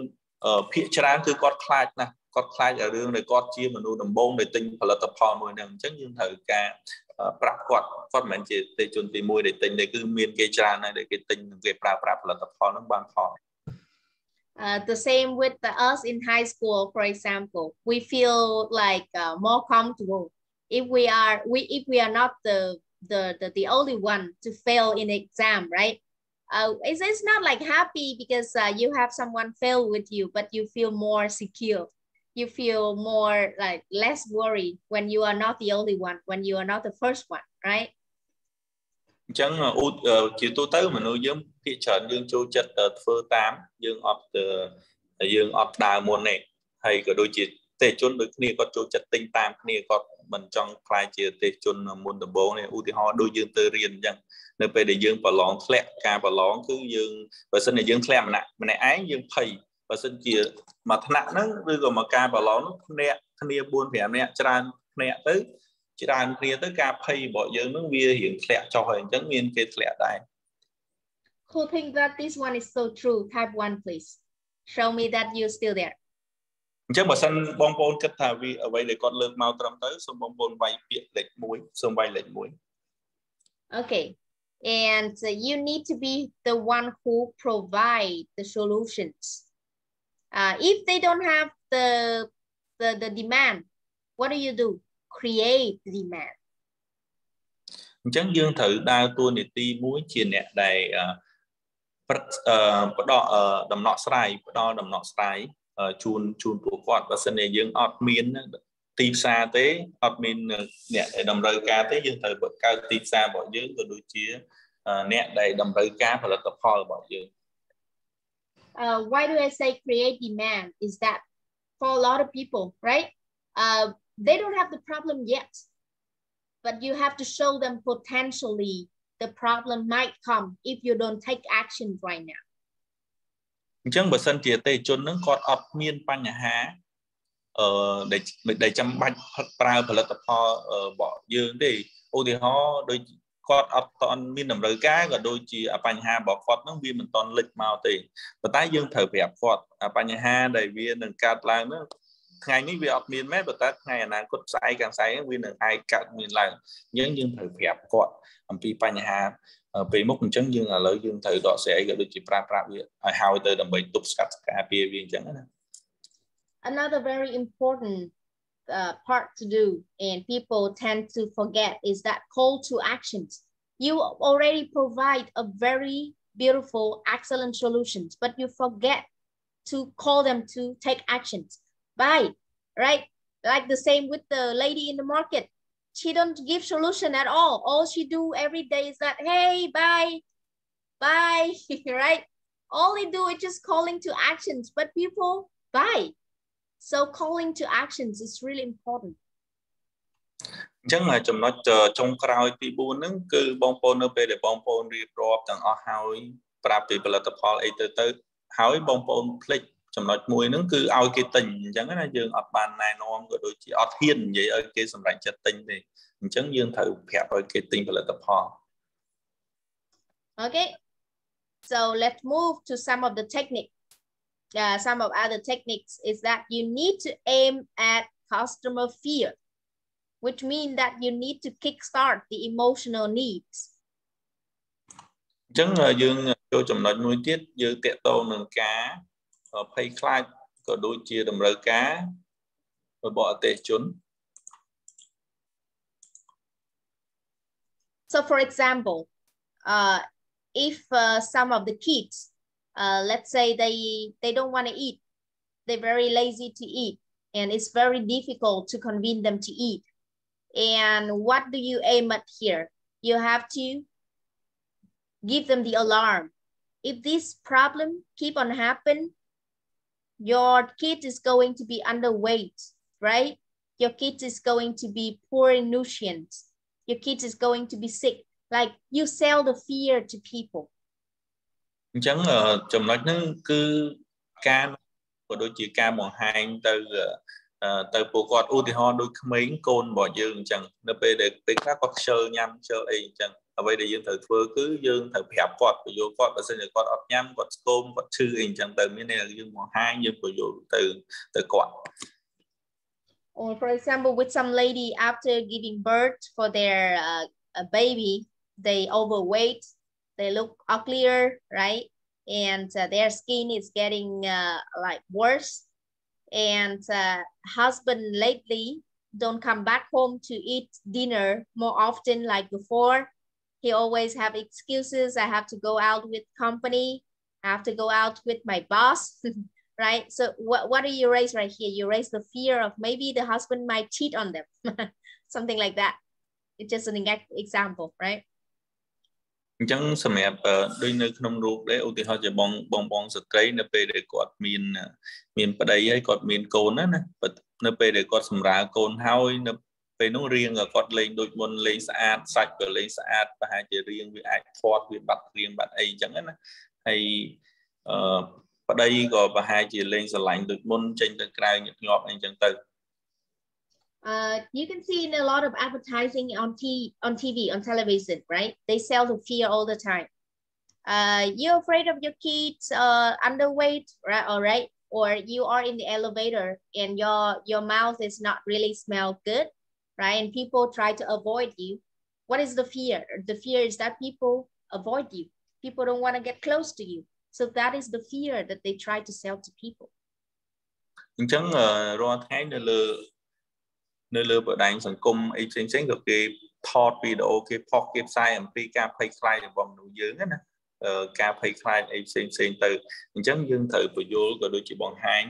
ភាគច្រើនគឺគាត់ខ្លាចណាស់គាត់ខ្លាចឲ្យរឿងដែលគាត់ជាមនុស្សដំបូងដែលទិញផលិតផលមួយហ្នឹងអញ្ចឹងយើងត្រូវការប្រាប់គាត់មិនមែនជាអតិថិជនទី1ដែលទិញទេគឺមានគេច្រើនហើយដែលគេទិញនិងគេប្រើប្រាស់ផលិតផលហ្នឹងបានផល The same with us in high school, for example, we feel like more comfortable if we are not the only one to fail in exam, right? It's not like happy because you have someone fail with you, but you feel more secure. You feel more like less worried when you are not the only one, when you are not the first one, right? អញ្ចឹងជាទូទៅមនុស្សយើងភាគច្រើនយើងចូលចិត្តធ្វើតាមយើងអត់ដើរមុនទេហើយក៏ដូចជាអតិថិជនដូចគ្នាគាត់ចូលចិត្តទិញតាមគ្នាគាត់មិនចង់ខ្លាចជាអតិថិជនមុនដំបូងទេឧទាហរណ៍ដូចយើងទៅរៀនអញ្ចឹងនៅពេលដែលយើងប្រឡងធ្លាក់ការប្រឡងគឺយើងបើសិនជាយើងធ្លាក់ម្នាក់ឯងយើងភ័យបើសិនជាមួយថ្នាក់ហ្នឹងឬក៏មកការប្រឡងនោះគ្នា4-5នាក់ច្រើនគ្នាទៅការភ័យរបស់យើងហ្នឹងវារៀងធ្លាក់ចុះហើយអញ្ចឹងមានគេធ្លាក់ដែរ Who think that this one is so true? Type 1 please. Show me that you're still there. អញ្ចឹងបើសិនបងប្អូនគិតថាវាអ្វីដែលគាត់លើកមកត្រឹមត្រូវសូមបងប្អូនវាយពាក្យលេខ1សូមវាយលេខ1 Okay. And you need to be the one who provide the solutions. If they don't have the demand, what do? Create the demand. Chẳng dương thử đa tua nị ti muối chia nè đầy bất đo đầm nọ sài bất đo đầm nọ sài chun của quạt và sân này dương admin ti xa tế admin nè để đầm rơi ca tế dương thử bậc cao ti xa bỏ dương rồi đôi chia nè đầy đầm rơi ca phải là tập kho bỏ dương. Why do I say create demand is that for a lot of people, right? They don't have the problem yet, but you have to show them potentially the problem might come if you don't take action right now. Chẳng bởi sân chia tê chôn nó còn admin bánh há để chăm bánh prao phải là tập kho bỏ dương để ô thì họ đôi con toàn min nằm rơi cá và đôi chỉ bánh hà bỏ quạt nó vì mình toàn lịch màu thì và tái dương thời đẹp quạt bánh hà đầy viên đừng cắt lại nữa ngày ní vì admin mấy và tái ngày nào cốt sai càng sai vì đừng ai cắt mình lại nhớ dương thời đẹp quạt vì bánh hà vì mức mình chứng dương là lợi dương thời đó sẽ gọi đôi chỉ pra việc hao tới đầm bầy tục sạch cả bia viên chẳng nữa. Another very important part to do, and people tend to forget, is that call to actions. You already provide a very beautiful, excellent solutions, but you forget to call them to take actions. Buy, right? Like the same with the lady in the market. She don't give solution at all. All she do every day is that, hey, buy, right? All they do is just calling to actions, but people buy. So calling to actions is really important. Chẳng là chúng nó trong crowd thì buồn nứng cứ bong pon ở bên để bong pon đi drop tầng ở hỏi prap thì là tập họ ấy tới hỏi bong pon click chúng nó mùi nứng cứ ao cái tình chẳng là dương ở bàn này nó rồi đôi chỉ ở thiên vậy ở cái sầm rạch chất tinh thì chẳng dương thử phép ở cái tinh là tập họ. Okay, so let's move to some of the technique. Some of other techniques is that you need to aim at customer fear, which means that you need to kickstart the emotional needs. Chẳng là dương cho chồng nói nuôi tiết dương tệ tô nâng cá pay client có đôi chia đầm rơi cá rồi bỏ tệ chốn. So for example, if some of the kids let's say they don't want to eat, they're very lazy to eat, and it's very difficult to convince them to eat. And what do you aim at here? You have to give them the alarm. If this problem keep on happening, your kid is going to be underweight, right? Your kid is going to be poor in nutrients. Your kid is going to be sick. Like you sell the fear to people. Chẳng chồng nói nó cứ ca của đôi chỉ ca một hai từ bộ quạt u thì họ đôi mấy côn bỏ dương chẳng nó về để khác có sơ nhâm sơ ấy chẳng ở đây để dương thử phơi cứ dương thử hẹp quạt của vô quạt và sinh quạt ọt nhâm quạt côn quạt sư hình chẳng từ cái này là dương một hai dương của vô từ quạt. Or for example, with some lady after giving birth for their a baby, they overweight. They look uglier, right? And their skin is getting like worse. And husband lately don't come back home to eat dinner more often like before. He always have excuses. I have to go out with company. I have to go out with my boss, right? So what do you raise right here? You raise the fear of maybe the husband might cheat on them, something like that. It's just an example, right? Chẳng xem đẹp đôi nơi không ruột đấy ưu tiên họ chỉ bong straight nó về để quạt miền ở đây ấy quạt miền cồn á nó về để quạt sầm rạ cồn hôi nó về nó riêng ở quạt lên đôi môn lấy sạch sạch rồi lấy sạch và hai chỉ riêng với ai thoát với bật riêng bật ấy chẳng á hay ở đây có và hai chỉ lên sờ lạnh đôi môn trên từ cài nhật ngọt anh chẳng từ. You can see in a lot of advertising on TV, on television, right? They sell the fear all the time. You're afraid of your kids underweight, right? All right, or you are in the elevator and your mouth is not really smell good, right? And people try to avoid you. What is the fear? The fear is that people avoid you. People don't want to get close to you. So that is the fear that they try to sell to people. Chẳng rõ thái nơi lừa bởi đánh sản công ấy chính được cái ថតវីដេអូគេផុសគេផ្សាយអំពីការភ័យខ្លាចរបស់មនុស្សយើងណាការភ័យខ្លាចអីផ្សេងទៅអញ្ចឹងយើងត្រូវបញ្យល់ក៏ដូចជាបង្ហាញ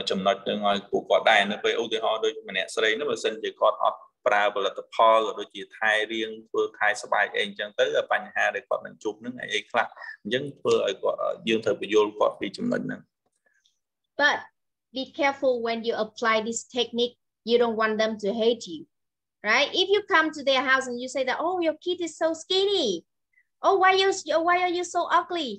ចំណុចនឹងឲ្យពួកគាត់ដែរនៅពេលឧទាហរណ៍ដូចម្នាក់ស្រីនោះបើសិនជាគាត់អត់ប្រើផលិតផលក៏ដូចជាថែរៀងធ្វើថែស្បែកអីអញ្ចឹងទៅបញ្ហាដែលគាត់នឹងជួបនឹងអីខ្លះអញ្ចឹងធ្វើឲ្យគាត់យើងត្រូវបញ្យល់គាត់ពីចំណុចហ្នឹង But be careful when you apply this technique. You don't want them to hate you, right? If you come to their house and you say that, oh, your kid is so skinny. Oh, why are you so ugly?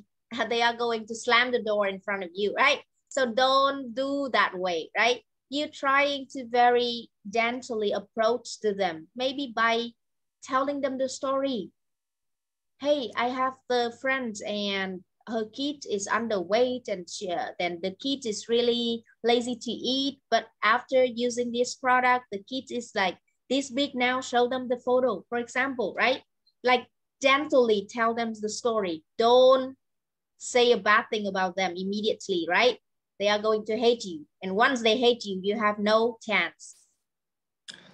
They are going to slam the door in front of you, right? So don't do that way, right? You're trying to very gently approach to them, maybe by telling them the story. Hey, I have the friend and her kid is underweight and then the kid is really lazy to eat. But after using this product, the kid is like this big now. Show them the photo, for example, right? Like gently tell them the story. Don't say a bad thing about them immediately, right? They are going to hate you. And once they hate you, you have no chance.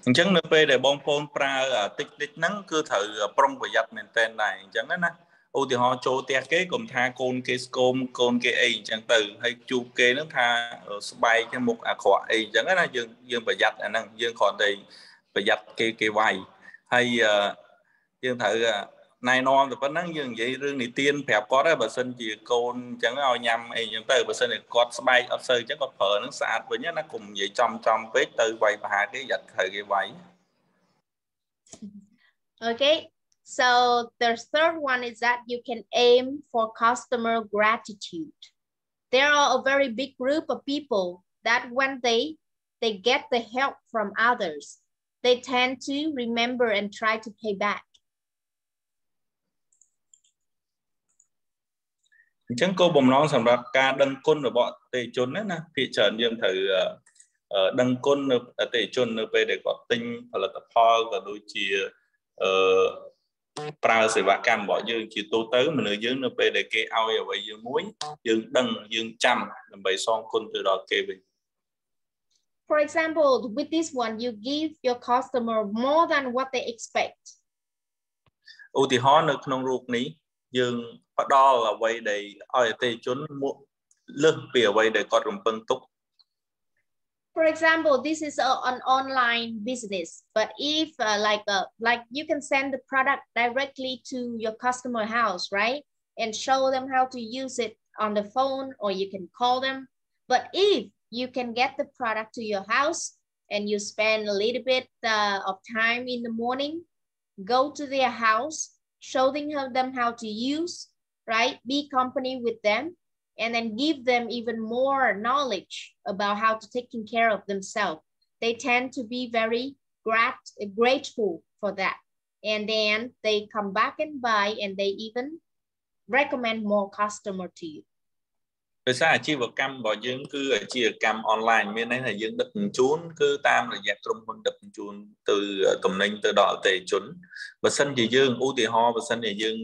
អញ្ចឹងនៅពេលដែលបងប្អូនប្រើតិចហ្នឹងគឺត្រូវប្រុងប្រយ័ត្នមែនទែនដែរអញ្ចឹងណាឧទាហរណ៍ចូលផ្ទះគេកុំថាកូនគេស្គមកូនគេអីអញ្ចឹងទៅហើយជួបគេហ្នឹងថាស្បែកមុខអាក្រក់អីអញ្ចឹងណាយើងប្រយ័ត្នអាហ្នឹងយើងគ្រាន់តែប្រយ័ត្នគេវាយហើយយើងត្រូវណែនាំទៅប៉ុណ្ណឹងយើងនិយាយរឿងនិទានប្រាប់គាត់ដែរបើសិនជាកូនអញ្ចឹងឲ្យញ៉ាំអីអញ្ចឹងទៅបើសិនជាគាត់ស្បែកអត់សូវអញ្ចឹងគាត់ប្រើនឹងស្អាតវិញណាកុំនិយាយចំពេកទៅវាយប្រហារគេយ៉ាត់ត្រូវគេវាយ Okay, so the third one is that you can aim for customer gratitude. There are a very big group of people that when they get the help from others, they tend to remember and try to pay back. អញ្ចឹងគោលបំណងសម្រាប់ការដឹងគុណរបស់អតិថិជនណាភាគច្រើនយើងត្រូវដឹងគុណនៅអតិថិជននៅពេលដែលគាត់ទិញផលិតផលក៏ដូចជាប្រើសេវាកម្មរបស់យើងជាទូទៅមនុស្សយើងនៅពេលដែលគេឲ្យអ្វីយើងមួយយើងដឹងយើងចាំដើម្បីសងគុណទៅដល់គេវិញ For example, with this one, you give your customer more than what they expect. ឧទាហរណ៍នៅក្នុងរូបនេះយើងផ្ដល់អ្វីដែលឲ្យអតិថិជនលើសពីអ្វីដែលគាត់រំពឹងទុក For example, this is an online business, but if like you can send the product directly to your customer house, right? And show them how to use it on the phone, or you can call them. But if you can get the product to your house and you spend a little bit of time in the morning, go to their house, showing them how to use, right? Be company with them. And then give them even more knowledge about how to take care of themselves. They tend to be very grateful for that. And then they come back and buy and they even recommend more customer to you. ដោយសារអាជីវកម្មរបស់យើងគឺអាជីវកម្មអនឡាញមានន័យថាយើងដឹកជញ្ជូនគឺតាមរយៈក្រុមហ៊ុនដឹកជញ្ជូនទៅទំនិញទៅដល់អតិថិជនបើសិនជាយើងឧទាហរណ៍បើសិនជាយើង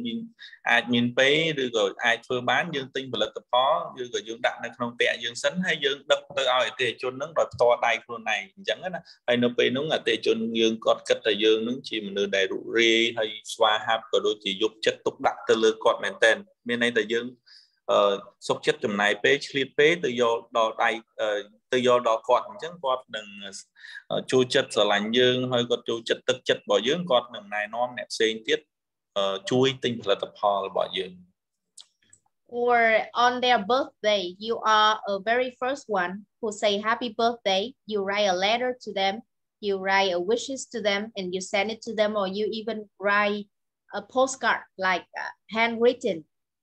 អាចមានពេលឬក៏អាចធ្វើបានយើងទិញផលិតផលឬក៏យើងដាក់នៅក្នុងផ្ទះយើងសិនហើយយើងដឹកទៅឲ្យអតិថិជនហ្នឹងដោយផ្ទាល់ដៃខ្លួនឯងអញ្ចឹងណាហើយនៅពេលហ្នឹងអតិថិជនយើងគាត់គិតថាយើងហ្នឹងជាមនុស្សដែលរុរាយហើយស្វាហាប់ក៏ដូចជាយកចិត្តទុកដាក់ទៅលើគាត់មែនទែនមានន័យថាយើងសុខចិត្តចំណាយពេលឆ្លៀតពេលទៅយកដល់ដៃទៅយកដល់គាត់អញ្ចឹងគាត់នឹងចូលចិត្តស្រឡាញ់យើងហើយគាត់ចូលចិត្តទឹកចិត្តរបស់យើងគាត់នឹងណែនាំអ្នកផ្សេងទៀតជួយទិញផលិតផលរបស់យើង Or on their birthday, you are a very first one who say happy birthday. You write a letter to them, you write a wishes to them, and you send it to them, or you even write a postcard like handwritten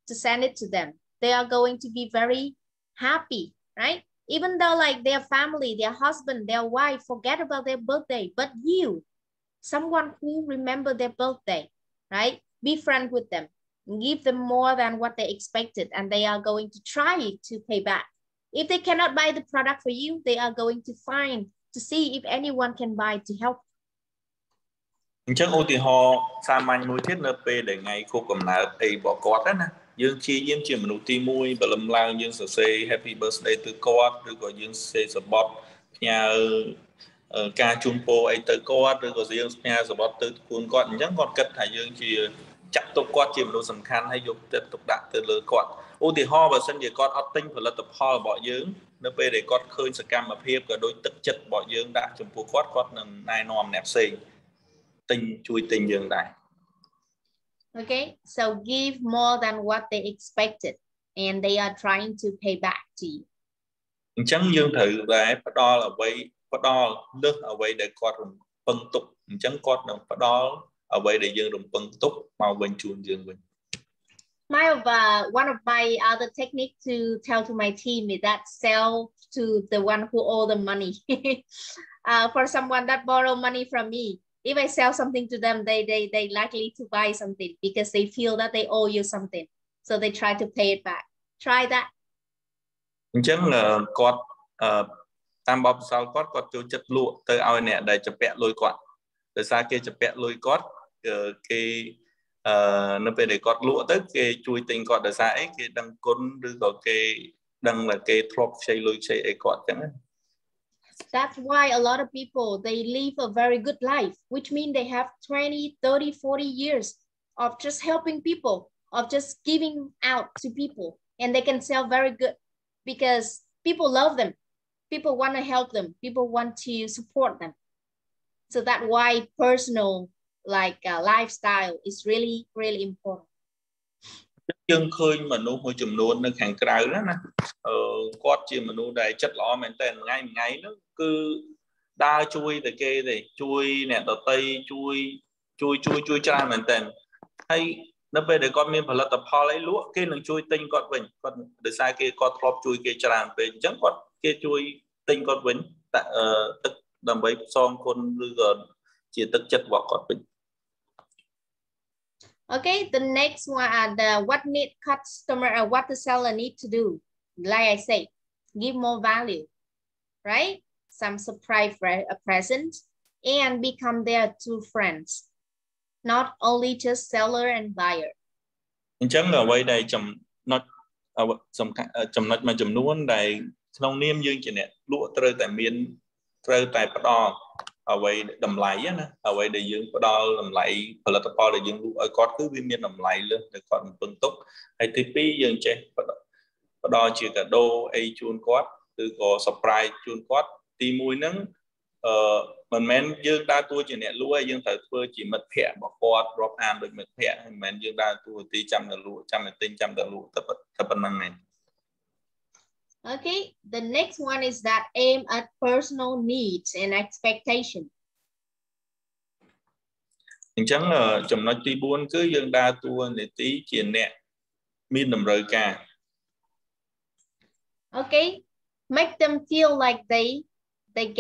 to send it to them. They are going to be very happy, right? Even though like their family, their husband, their wife forget about their birthday, but you, someone who remember their birthday, right? Be friends with them, give them more than what they expected, and they are going to try to pay back. If they cannot buy the product for you, they are going to find to see if anyone can buy to help. អញ្ចឹងឧទាហរណ៍សាមញ្ញមួយទៀតនៅពេលដែលថ្ងៃខួបកំណើតអីរបស់គាត់ណាយើងជាយាមជាមនុស្សទី1បលឹមឡើងយើងសរសេរ Happy Birthday ទៅគាត់ឬក៏យើងសរសេរសបត់ផ្ញើ ការជូនពរអីទៅគាត់ឬក៏យើងផ្ញើសម្បត្តិទៅគូនគាត់អញ្ចឹងគាត់គិតថាយើងជាចាក់ទុកគាត់ជាមនុស្សសំខាន់ហើយយកចិត្តទុកដាក់ទៅលើគាត់ឧទាហរណ៍បើសិនជាគាត់អត់ទិញផលិតផលរបស់យើងនៅពេលដែលគាត់ឃើញសកម្មភាពក៏ដូចទឹកចិត្តរបស់យើងដាក់ចំពោះគាត់គាត់នឹងណែនាំអ្នកផ្សេងទិញជួយទិញយើងដែរ Okay, so give more than what they expected and they are trying to pay back to you. អញ្ចឹងយើងត្រូវតែផ្ដល់អ្វីផ្ដល់លើសអ្វីដែលគាត់រំពឹងទុកអញ្ចឹងគាត់នឹងផ្ដល់អ្វីដែលយើងរំពឹងទុកមកវិញជូនយើងវិញ One of my other technique to tell to my team is that sell to the one who owe the money. For someone that borrow money from me, if I sell something to them, they likely to buy something because they feel that they owe you something. So they try to pay it back. Try that. អញ្ចឹងគាត់តាមបបផ្សោតគាត់ចូលចិត្តលក់ទៅឲ្យអ្នកដែលជពាក់លុយគាត់ដោយសារគេជពាក់លុយគាត់គេនៅពេលដែលគាត់លក់ទៅគេជួយទិញគាត់ដោយសារអីគេដឹងគុណឬក៏គេដឹងថាគេធ្លាប់ខ្ចីលុយខ្ចីអីគាត់អញ្ចឹង That's why a lot of people they live a very good life, which means they have 20, 30, 40 years of just helping people, of just giving out to people, and they can sell very good because people love them. People want to help them. People want to support them. So that's why personal lifestyle is really, really important. យើងឃើញមនុស្សមួយចំនួននៅខាងក្រៅណាគាត់ជាមនុស្សដែលចិត្តល្អមែនតើថ្ងៃហ្នឹងគឺដើរជួយតែគេទេជួយអ្នកដទៃជួយច្រើនមែនតើហើយនៅពេលដែលគាត់មានផលិតផលអីលក់គេនឹងជួយទិញគាត់វិញគាត់ដោយសារគេគាត់ធ្លាប់ជួយគេច្រើនពេកអញ្ចឹងគាត់គេជួយទិញគាត់វិញទឹកដើម្បីផ្សងគុណឬក៏ជាទឹកចិត្តរបស់គាត់វិញ Okay, the next one are what the seller need to do. Like I say, give more value, right? Some surprise present and become their two friends, not only just seller and buyer. អញ្ចឹងអ្វីដែលចំណុចសំខាន់ចំណុចមួយចំនួនដែលក្នុងនាមយើងជាអ្នកលក់ត្រូវតែផ្ដល់អ្វីតម្លៃណាអ្វីដែលយើងផ្ដល់តម្លៃផលិតផលដែលយើងលក់ឲ្យគាត់គឺវាមានតម្លៃលើសដែលគាត់រំពឹងទុកហើយទី2យើងចេះផ្ដល់ជាកាដូអីជូនគាត់ឬក៏ surprise ជូនគាត់ទី1ហ្នឹងមិនមែនយើងដើរតួជាអ្នកលក់ឯងយើងត្រូវធ្វើជាមិត្តភ័ក្តិរបស់គាត់រាប់អានដូចមិត្តភ័ក្តិមិនមែនយើងដើរតួទីចាំតែលក់ចាំតែទិញចាំតែលក់តែប៉ុណ្្នឹងឯង Okay, the next one is that aim at personal needs and expectation. អញ្ចឹងចំណុចទី4គឺយើងដើរតួនាទីជាអ្នកមានតម្រូវការ Okay, make them feel like they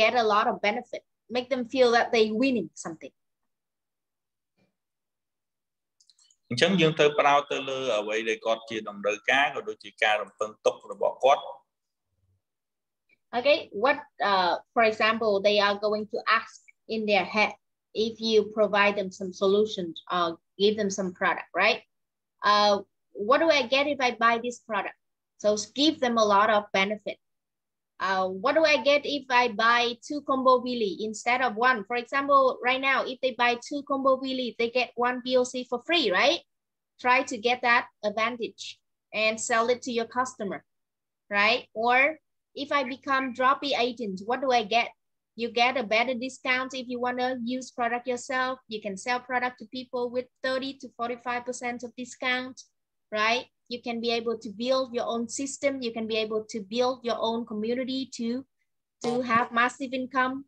get a lot of benefit. Make them feel that they winning something. អញ្ចឹងយើងត្រូវផ្ដោតទៅលើអ្វីដែលគាត់ជាតម្រូវការក៏ដូចជាការរំពឹងទុករបស់គាត់ Okay, for example, they are going to ask in their head if you provide them some solutions or give them some product, right? What do I get if I buy this product? So give them a lot of benefit. What do I get if I buy 2 combo wheelie instead of 1? For example, right now, if they buy 2 combo wheelie, they get 1 BOC for free, right? Try to get that advantage and sell it to your customer, right? Or if I become Droppii agent, what do I get? You get a better discount if you want to use product yourself. You can sell product to people with 30 to 45% of discount, right? You can be able to build your own system. You can be able to build your own community to have passive income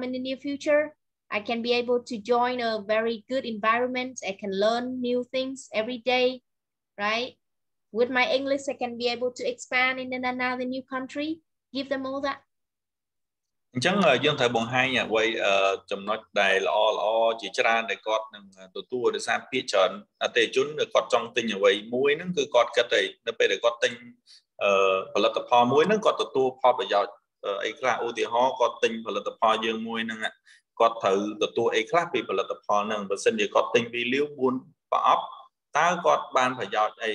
in the near future. I can be able to join a very good environment. I can learn new things every day, right? With my English, I can be able to expand in another new country. Give them all that. អញ្ចឹងយើងត្រូវបង្ហាញអ្វីចំណុចដែលល្អជាច្រើនដែលគាត់នឹងទទួលដោយសារពាក្យច្រើនអតិថិជនគាត់ចង់ទិញអ្វីមួយហ្នឹងគឺគាត់គិតតែនៅពេលដែលគាត់ទិញផលិតផលមួយហ្នឹងគាត់ទទួលផលប្រយោជន៍អីខ្លះឧទាហរណ៍គាត់ទិញផលិតផលយើងមួយហ្នឹងគាត់ត្រូវទទួលអីខ្លះពីផលិតផលហ្នឹងបើសិនជាគាត់ទិញវីលាវ4ប្រអប់តើគាត់បានប្រយោជន៍អី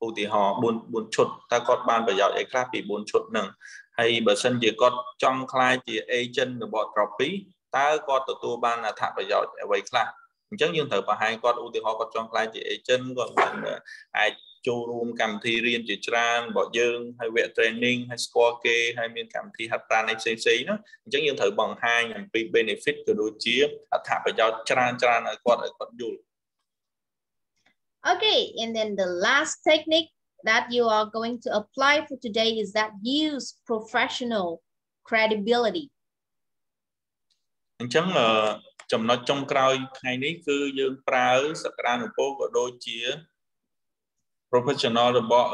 ឧទាហរណ៍4ឈុតតើគាត់បានប្រយោជន៍អីខ្លះពី4ឈុតហ្នឹង hay bởi sân chỉ có trong khai chỉ agentរបស់ Droppii តើគាត់ទទួលបានអត្ថប្រយោជន៍អ្វីខ្លះអញ្ចឹងយើងត្រូវបង្ហាញគាត់ឧទាហរណ៍គាត់ចង់ខ្លាយជា agent គាត់អាចចូលរួមកម្មវិធីរៀនជាច្រើនរបស់យើងហើយវគ្គ training ហើយស្គាល់គេហើយមានកម្មវិធីហាត់ប្រាណផ្សេងៗណាអញ្ចឹងយើងត្រូវបង្ហាញអំពី benefit ក៏ដូចជាអត្ថប្រយោជន៍ច្រើនឲ្យគាត់យល់ Okay, and then the last technique that you are going to apply for today is that use professional credibility. អញ្ចឹងចំណុចចុងក្រោយថ្ងៃនេះគឺយើងប្រើសក្តានុពលក៏ដូចជា professional របស់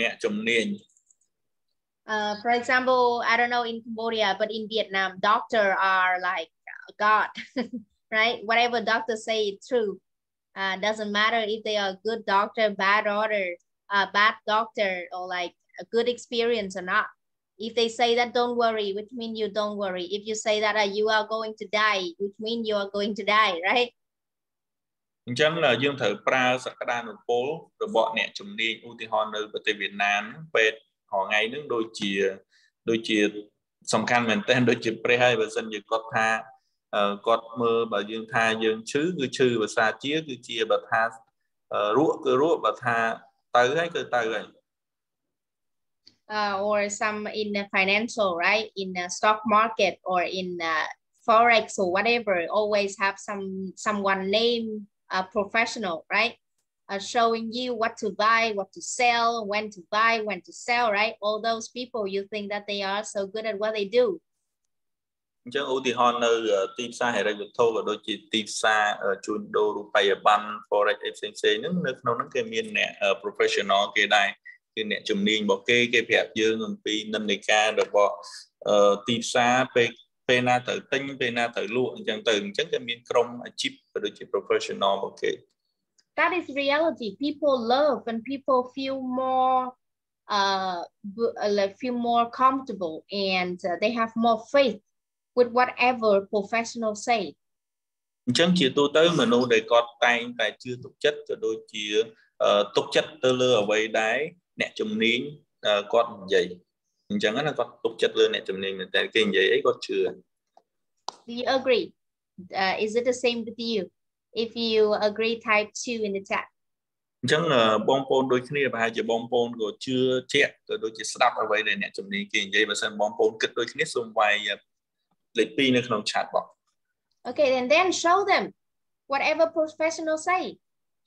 អ្នកជំនាញ For example, I don't know in Cambodia, but in Vietnam, doctors are like God, right? Whatever doctors say is true. Doesn't matter if they are good doctor, bad doctor, or like a good experience or not. If they say that don't worry, which means you don't worry. If you say that you are going to die, which means you are going to die, right? អញ្ចឹងយើងត្រូវប្រើសក្តានុពលរបស់អ្នកជំនាញឧទាហរណ៍នៅប្រទេសវៀតណាមពេទ្យថ្ងៃហ្នឹងដូចជាសំខាន់មែនទែនដូចជាព្រះហើយបើសិនជាគាត់ថាគាត់មើលបើយើងថាយើងឈឺគឺឈឺភាសាជាគឺជាបើថារក់គឺរក់បើថាទៅហើយគឺទៅហើយ or some in the financial, right? In the stock market or in forex or whatever, always have someone named professional, right? Showing you what to buy, what to sell, when to buy, when to sell, right? All those people, you think that they are so good at what they do. អញ្ចឹងឧទាហរណ៍នៅទីផ្សារហិរញ្ញវត្ថុក៏ដូចជាទីផ្សារជួញដូររូបិយប័ណ្ណ forex ផ្សេងៗហ្នឹងនៅក្នុងហ្នឹងគេមានអ្នក professional គេដែរគឺអ្នកជំនាញរបស់គេប្រាប់យើងអំពីនិន្នាការរបស់ទីផ្សារពេលណាត្រូវទិញពេលណាត្រូវលក់អញ្ចឹងគេមានក្រុมអាជីពក៏ដូចជា professional របស់គេ That is reality. People love and people feel more comfortable and they have more faith with whatever professionals say. អញ្ចឹងជាទូទៅមនុស្សដែលគាត់តែងតែជឿទុកចិត្តក៏ដូចជាទុកចិត្តទៅលើអ្វីដែរអ្នកជំនាញគាត់និយាយអញ្ចឹងណាគាត់ទុកចិត្តលើអ្នកជំនាញមែនតើគេនិយាយអីគាត់ជឿ Do you agree? Is it the same with you? If you agree, type 2 in the chat. អញ្ចឹងបងប្អូនដូចគ្នាប្រហែលជាបងប្អូនក៏ជឿជាក់ក៏ដូចជាស្ដាប់អ្វីដែលអ្នកជំនាញគេនិយាយបើសិនបងប្អូនគិតដូចគ្នាសូមវាយលេខ 2 នៅក្នុង chat box. Okay, and then show them whatever professionals say.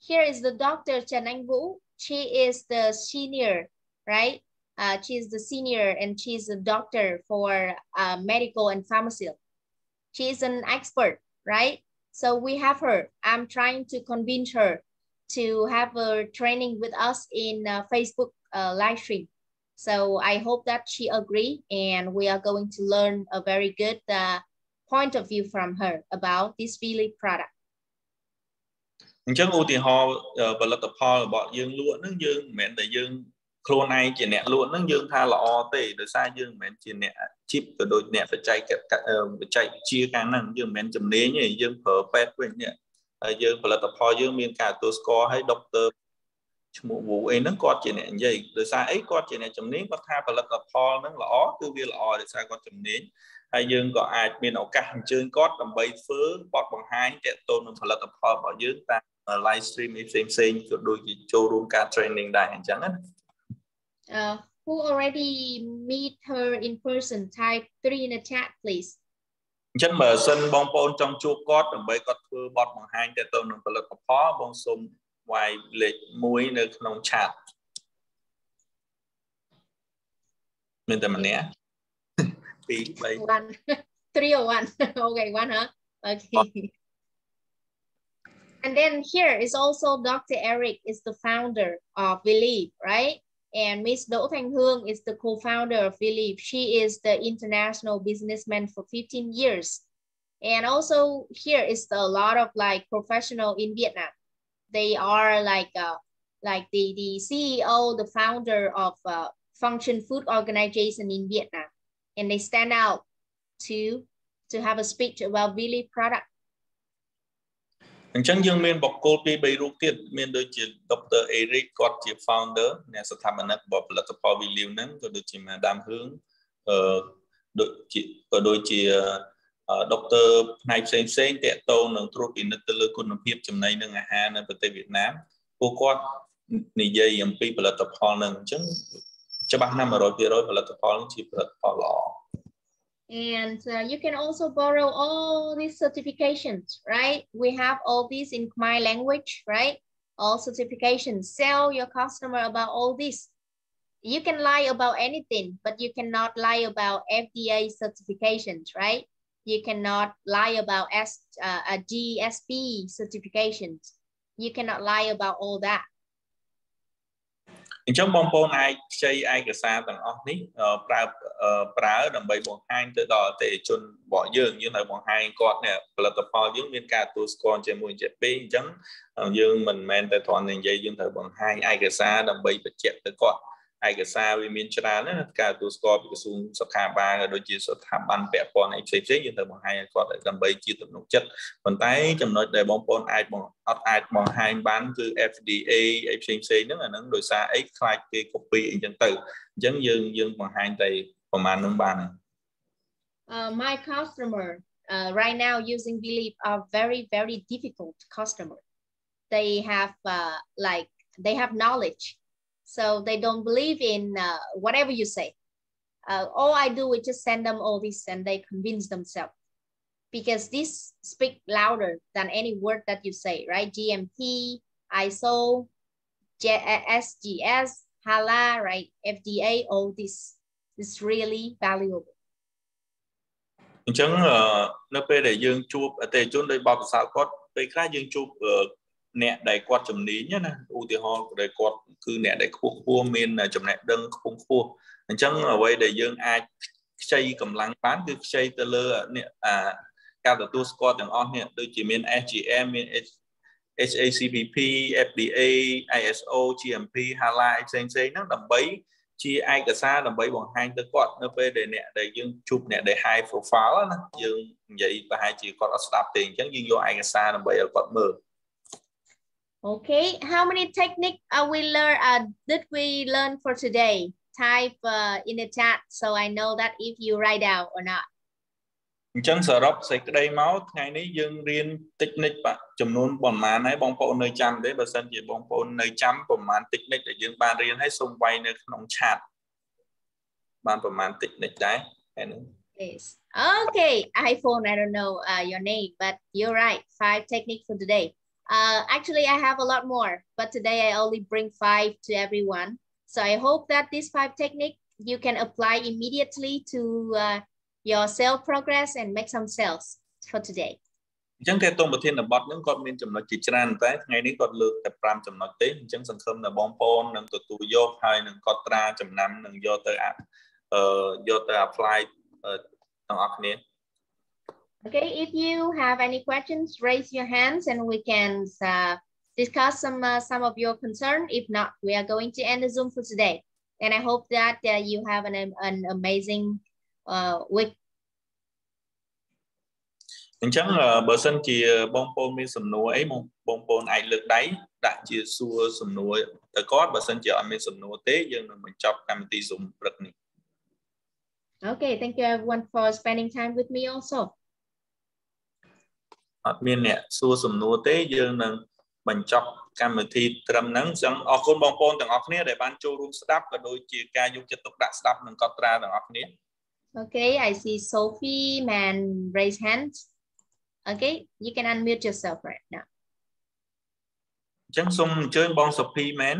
Here is the doctor Chen Anh Vũ. She is the senior, right? She is the senior and she is a doctor for medical and pharmacy. She is an expert, right? So we have her. I'm trying to convince her to have a training with us in Facebook live stream. So I hope that she agree and we are going to learn a very good point of view from her about this Philip product. អញ្ចឹងឧទាហរណ៍ផលិតផលរបស់យើងលក់ហ្នឹងយើងមិនមែនតែយើងខ្លួនឯងជាអ្នកលក់ហ្នឹងយើងថាល្អទេដោយសារយើងមិនមែនជាអ្នកជីពក៏ដូចអ្នកបច្ចេកវិទ្យាខាងហ្នឹងយើងមិនមែនជំនាញទេយើងប្រើពេទ្យវិញនេះហើយយើងផលិតផលយើងមានការទទួលស្គាល់ហើយដុកទ័រឈ្មោះវូអីហ្នឹងគាត់ជាអ្នកនិយាយដោយសារអីគាត់ជាអ្នកជំនាញគាត់ថាផលិតផលហ្នឹងល្អគឺវាល្អដោយសារគាត់ជំនាញហើយយើងក៏អាចមានឱកាសអញ្ជើញគាត់ដើម្បីធ្វើបទបង្ហាញទាក់ទងនឹងផលិតផលរបស់យើងតាម live stream ផ្សេងក៏ដូចជាចូលរួមការ training ដែរអញ្ចឹងណា Who already meet her in person, type 3 in the chat, please. អញ្ចឹងបើសិនបងប្អូនចង់ជួបគាត់ដើម្បីគាត់ធ្វើបទបង្ហាញទាក់ទងនឹងផលិតផលបងសូមវាយលេខ 1 នៅក្នុង chat មានតែម្នាក់ 2 3 3 or 1 okay 1 huh okay and then here is also Dr. Eric is the founder of Believe, right? And Miss Đỗ Thanh Hương is the co-founder of Believe. She is the international businessman for 15 years. And also here is a lot of like professional in Vietnam. They are like the CEO, the founder of Function Food Organization in Vietnam. And they stand out to have a speech about Believe product. អញ្ចឹងយើងមានបុគ្គល 2-3 រូបទៀតមានដូចជា Dr. Eric គាត់ជា founder អ្នកស្ថាបនិករបស់ផលិតផល Believe ហ្នឹងក៏ដូចជា Madam Hương ដូចជា Doctor ផ្នែកផ្សេងៗតាក់ទងនឹងត្រួតពិនិត្យទៅលើគុណភាពចំណីនិងអាហារនៅប្រទេសវៀតណាមពួកគាត់និយាយអំពីផលិតផលនឹងអញ្ចឹងច្បាស់ណាស់ 100% ផលិតផលជាផលិតផលល្អ And you can also borrow all these certifications, right? We have all these in Khmer language, right? All certifications. Sell your customer about all this. You can lie about anything, but you cannot lie about FDA certifications, right? You cannot lie about GSP certifications. You cannot lie about all that. អញ្ចឹងបងប្អូនអាចខ្ចីឯកសារទាំងអស់នេះប្រើដើម្បីបង្ហាញទៅដល់អតិថិជនរបស់យើងត្រូវបង្ហាញគាត់នេះផលិតផលយើងមានការទទួលស្គាល់ជាមួយជាពីរអញ្ចឹងយើងមិនមែនតែគ្រាន់តែនិយាយយើងត្រូវបង្ហាញឯកសារដើម្បីបញ្ជាក់ទៅគាត់ឯកសារវាមានច្រើនណាស់ការទទួលស្គាល់ពីក្រសួងសុខាភិបាលដូចជាស្ថាប័នពាក់ព័ន្ធផ្សេងៗយើងត្រូវបង្ហាញឲ្យគាត់ដើម្បីជាទំនុកចិត្តប៉ុន្តែចំណុចដែលបងប្អូនអាចបង្ហាញបានគឺ FDA អីផ្សេងៗហ្នឹងអាហ្នឹងដោយសារអីខ្លាចគេ copy អីចឹងទៅអញ្ចឹងយើងបង្ហាញតែប្រហែលហ្នឹងបាន My customer right now using Believe are very, very difficult customer. They have they have knowledge. So they don't believe in whatever you say. All I do is just send them all this and they convince themselves. Because this speak louder than any word that you say, right? GMP, ISO, SGS, HALA, right? FDA, all this is really valuable. អញ្ចឹងនៅពេលដែលយើងជួបអតិថិជនដោយបបិសោតគាត់ពេលខ្លះយើងជួបអ្នកដែលគាត់ជំនាញណាឧទាហរណ៍ដែលគាត់គឺអ្នកដែលខ្ពស់មានចំណេះដឹងខ្ពង់ខ្ពស់អញ្ចឹងអ្វីដែលយើងអាចខ្ចីកម្លាំងបានគឺខ្ចីទៅលើអ្នកការទទួលស្គាល់ទាំងអស់នេះដូចជាមាន SGM មាន HACCP FDA ISO GMP HALA ផ្សេងៗហ្នឹងដើម្បីជាឯកសារដើម្បីបង្ហាញទៅគាត់នៅពេលដែលអ្នកដែលយើងជួបអ្នកដែល high profile ណាយើងនិយាយប្រហែលជាគាត់អត់ស្ដាប់ទេអញ្ចឹងយើងយកឯកសារដើម្បីឲ្យគាត់មើល Okay, how many techniques did we learn for today? Type in the chat so I know that if you write out or not. អញ្ចឹងសរុបសេចក្តីមកថ្ងៃនេះយើងរៀន technique ចំនួនប៉ុន្មានហើយបងប្អូននៅចាំទេបើសិនជាបងប្អូននៅចាំប្រហែល technique ដែលយើងបានរៀនហើយសូមវាយនៅក្នុង chat បានប្រហែល technique ដែរហើយនោះ Yes. Okay, iPhone, I don't know your name, but you're right. 5 techniques for today. Actually, I have a lot more, but today I only bring 5 to everyone. So I hope that these 5 techniques you can apply immediately to your sales progress and make some sales for today. អញ្ចឹងតែតុងប្រធានបទហ្នឹងគាត់មានចំណុចជាច្រើនតែថ្ងៃនេះគាត់លើកតែ5ចំណុចទេអញ្ចឹងសង្ឃឹមថាបងប្អូននឹងទទួលយកហើយនឹងកត់ត្រាចំណាំនឹងយកទៅ apply ទាំងអស់គ្នា Okay, if you have any questions, raise your hands and we can discuss some of your concern. If not, we are going to end the Zoom for today. And I hope that you have an amazing week. អញ្ចឹងបើសិនជាបងប្អូនមានសំណួរអីបងប្អូនអាចលើកដៃដាក់ជាសួរសំណួរទៅគាត់បើសិនជាអត់មានសំណួរទេយើងនឹងបញ្ចប់កម្មវិធី Zoom ព្រឹកនេះ Okay, thank you everyone for spending time with me also. អត់មានអ្នកសួរសំណួរទេយើងនឹងបញ្ចប់កម្មវិធីត្រឹមហ្នឹងអញ្ចឹងអរគុណបងប្អូនទាំងអស់គ្នាដែលបានចូលរួមស្ដាប់ក៏ដូចជាការយកចិត្តទុកដាក់ស្ដាប់និងកត់ត្រាទាំងអស់គ្នា Okay, I see Sophie man raise hands. Okay, you can unmute yourself right now. អញ្ចឹងសូមអញ្ជើញបង Sophie man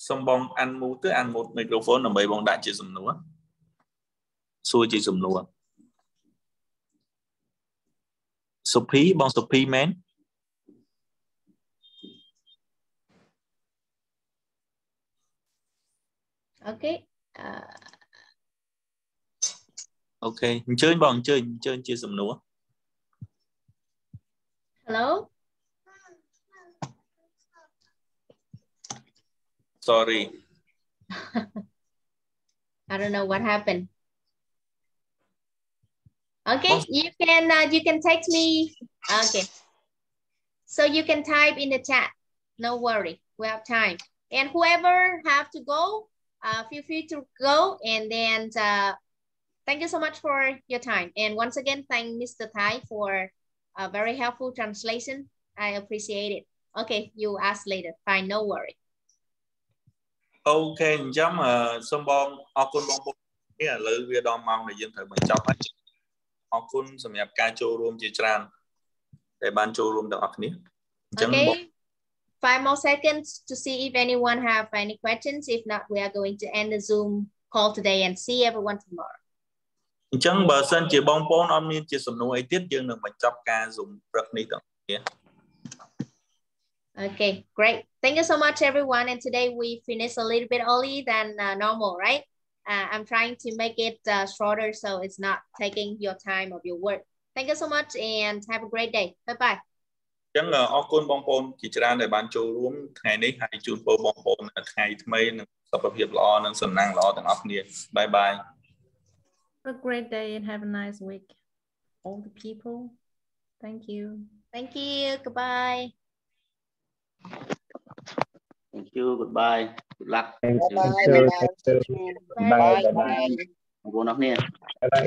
សូមបង unmute microphone ដើម្បីបងដាក់ជាសំណួរសួរជាសំណួរ Sophie បង Sophie man Okay. Okay អញ្ជើញបងអញ្ជើញជាសំណួរ Hello. Sorry. I don't know what happened. Okay, you can text me. Okay. So you can type in the chat. No worry, we have time. And whoever have to go, feel free to go and then Thank you so much for your time. And once again, thank Mr. Thái for a very helpful translation. I appreciate it. Okay, you ask later. Fine, no worry. Ok, chấm xong bom ởคุณបងប្អូននេះឥឡូវវាដល់ម៉ោងដែលយើងត្រូវបញ្ចប់ហើយអរគុណសម្រាប់ការចូលរួមជាច្រើនដែលបានចូលរួមទាំងអស់គ្នាអញ្ចឹង Okay, 5 more seconds to see if anyone have any questions. If not, we are going to end the Zoom call today and see everyone tomorrow. អញ្ចឹងបើសិនជាបងប្អូនអត់មានជាសំណួរអីទៀតយើងនឹងបញ្ចប់ការ Zoom ព្រឹកនេះទាំងអស់គ្នា Okay, great. Thank you so much, everyone. And today we finished a little bit early than normal, right? I'm trying to make it shorter so it's not taking your time of your work. Thank you so much and have a great day. Bye-bye. អញ្ចឹងអរគុណបងប្អូនជាច្រើនដែលបានចូលរួមថ្ងៃនេះហើយជូនពរបងប្អូនថ្ងៃថ្មីនិងសុខភាពល្អនិងសំណាងល្អទាំងអស់គ្នា Bye bye. Have a great day and have a nice week, all the people. Thank you. Thank you. Goodbye. Thank you. Goodbye. Good luck. Thank you. Bye. Bye. Bye. Bye. Bye.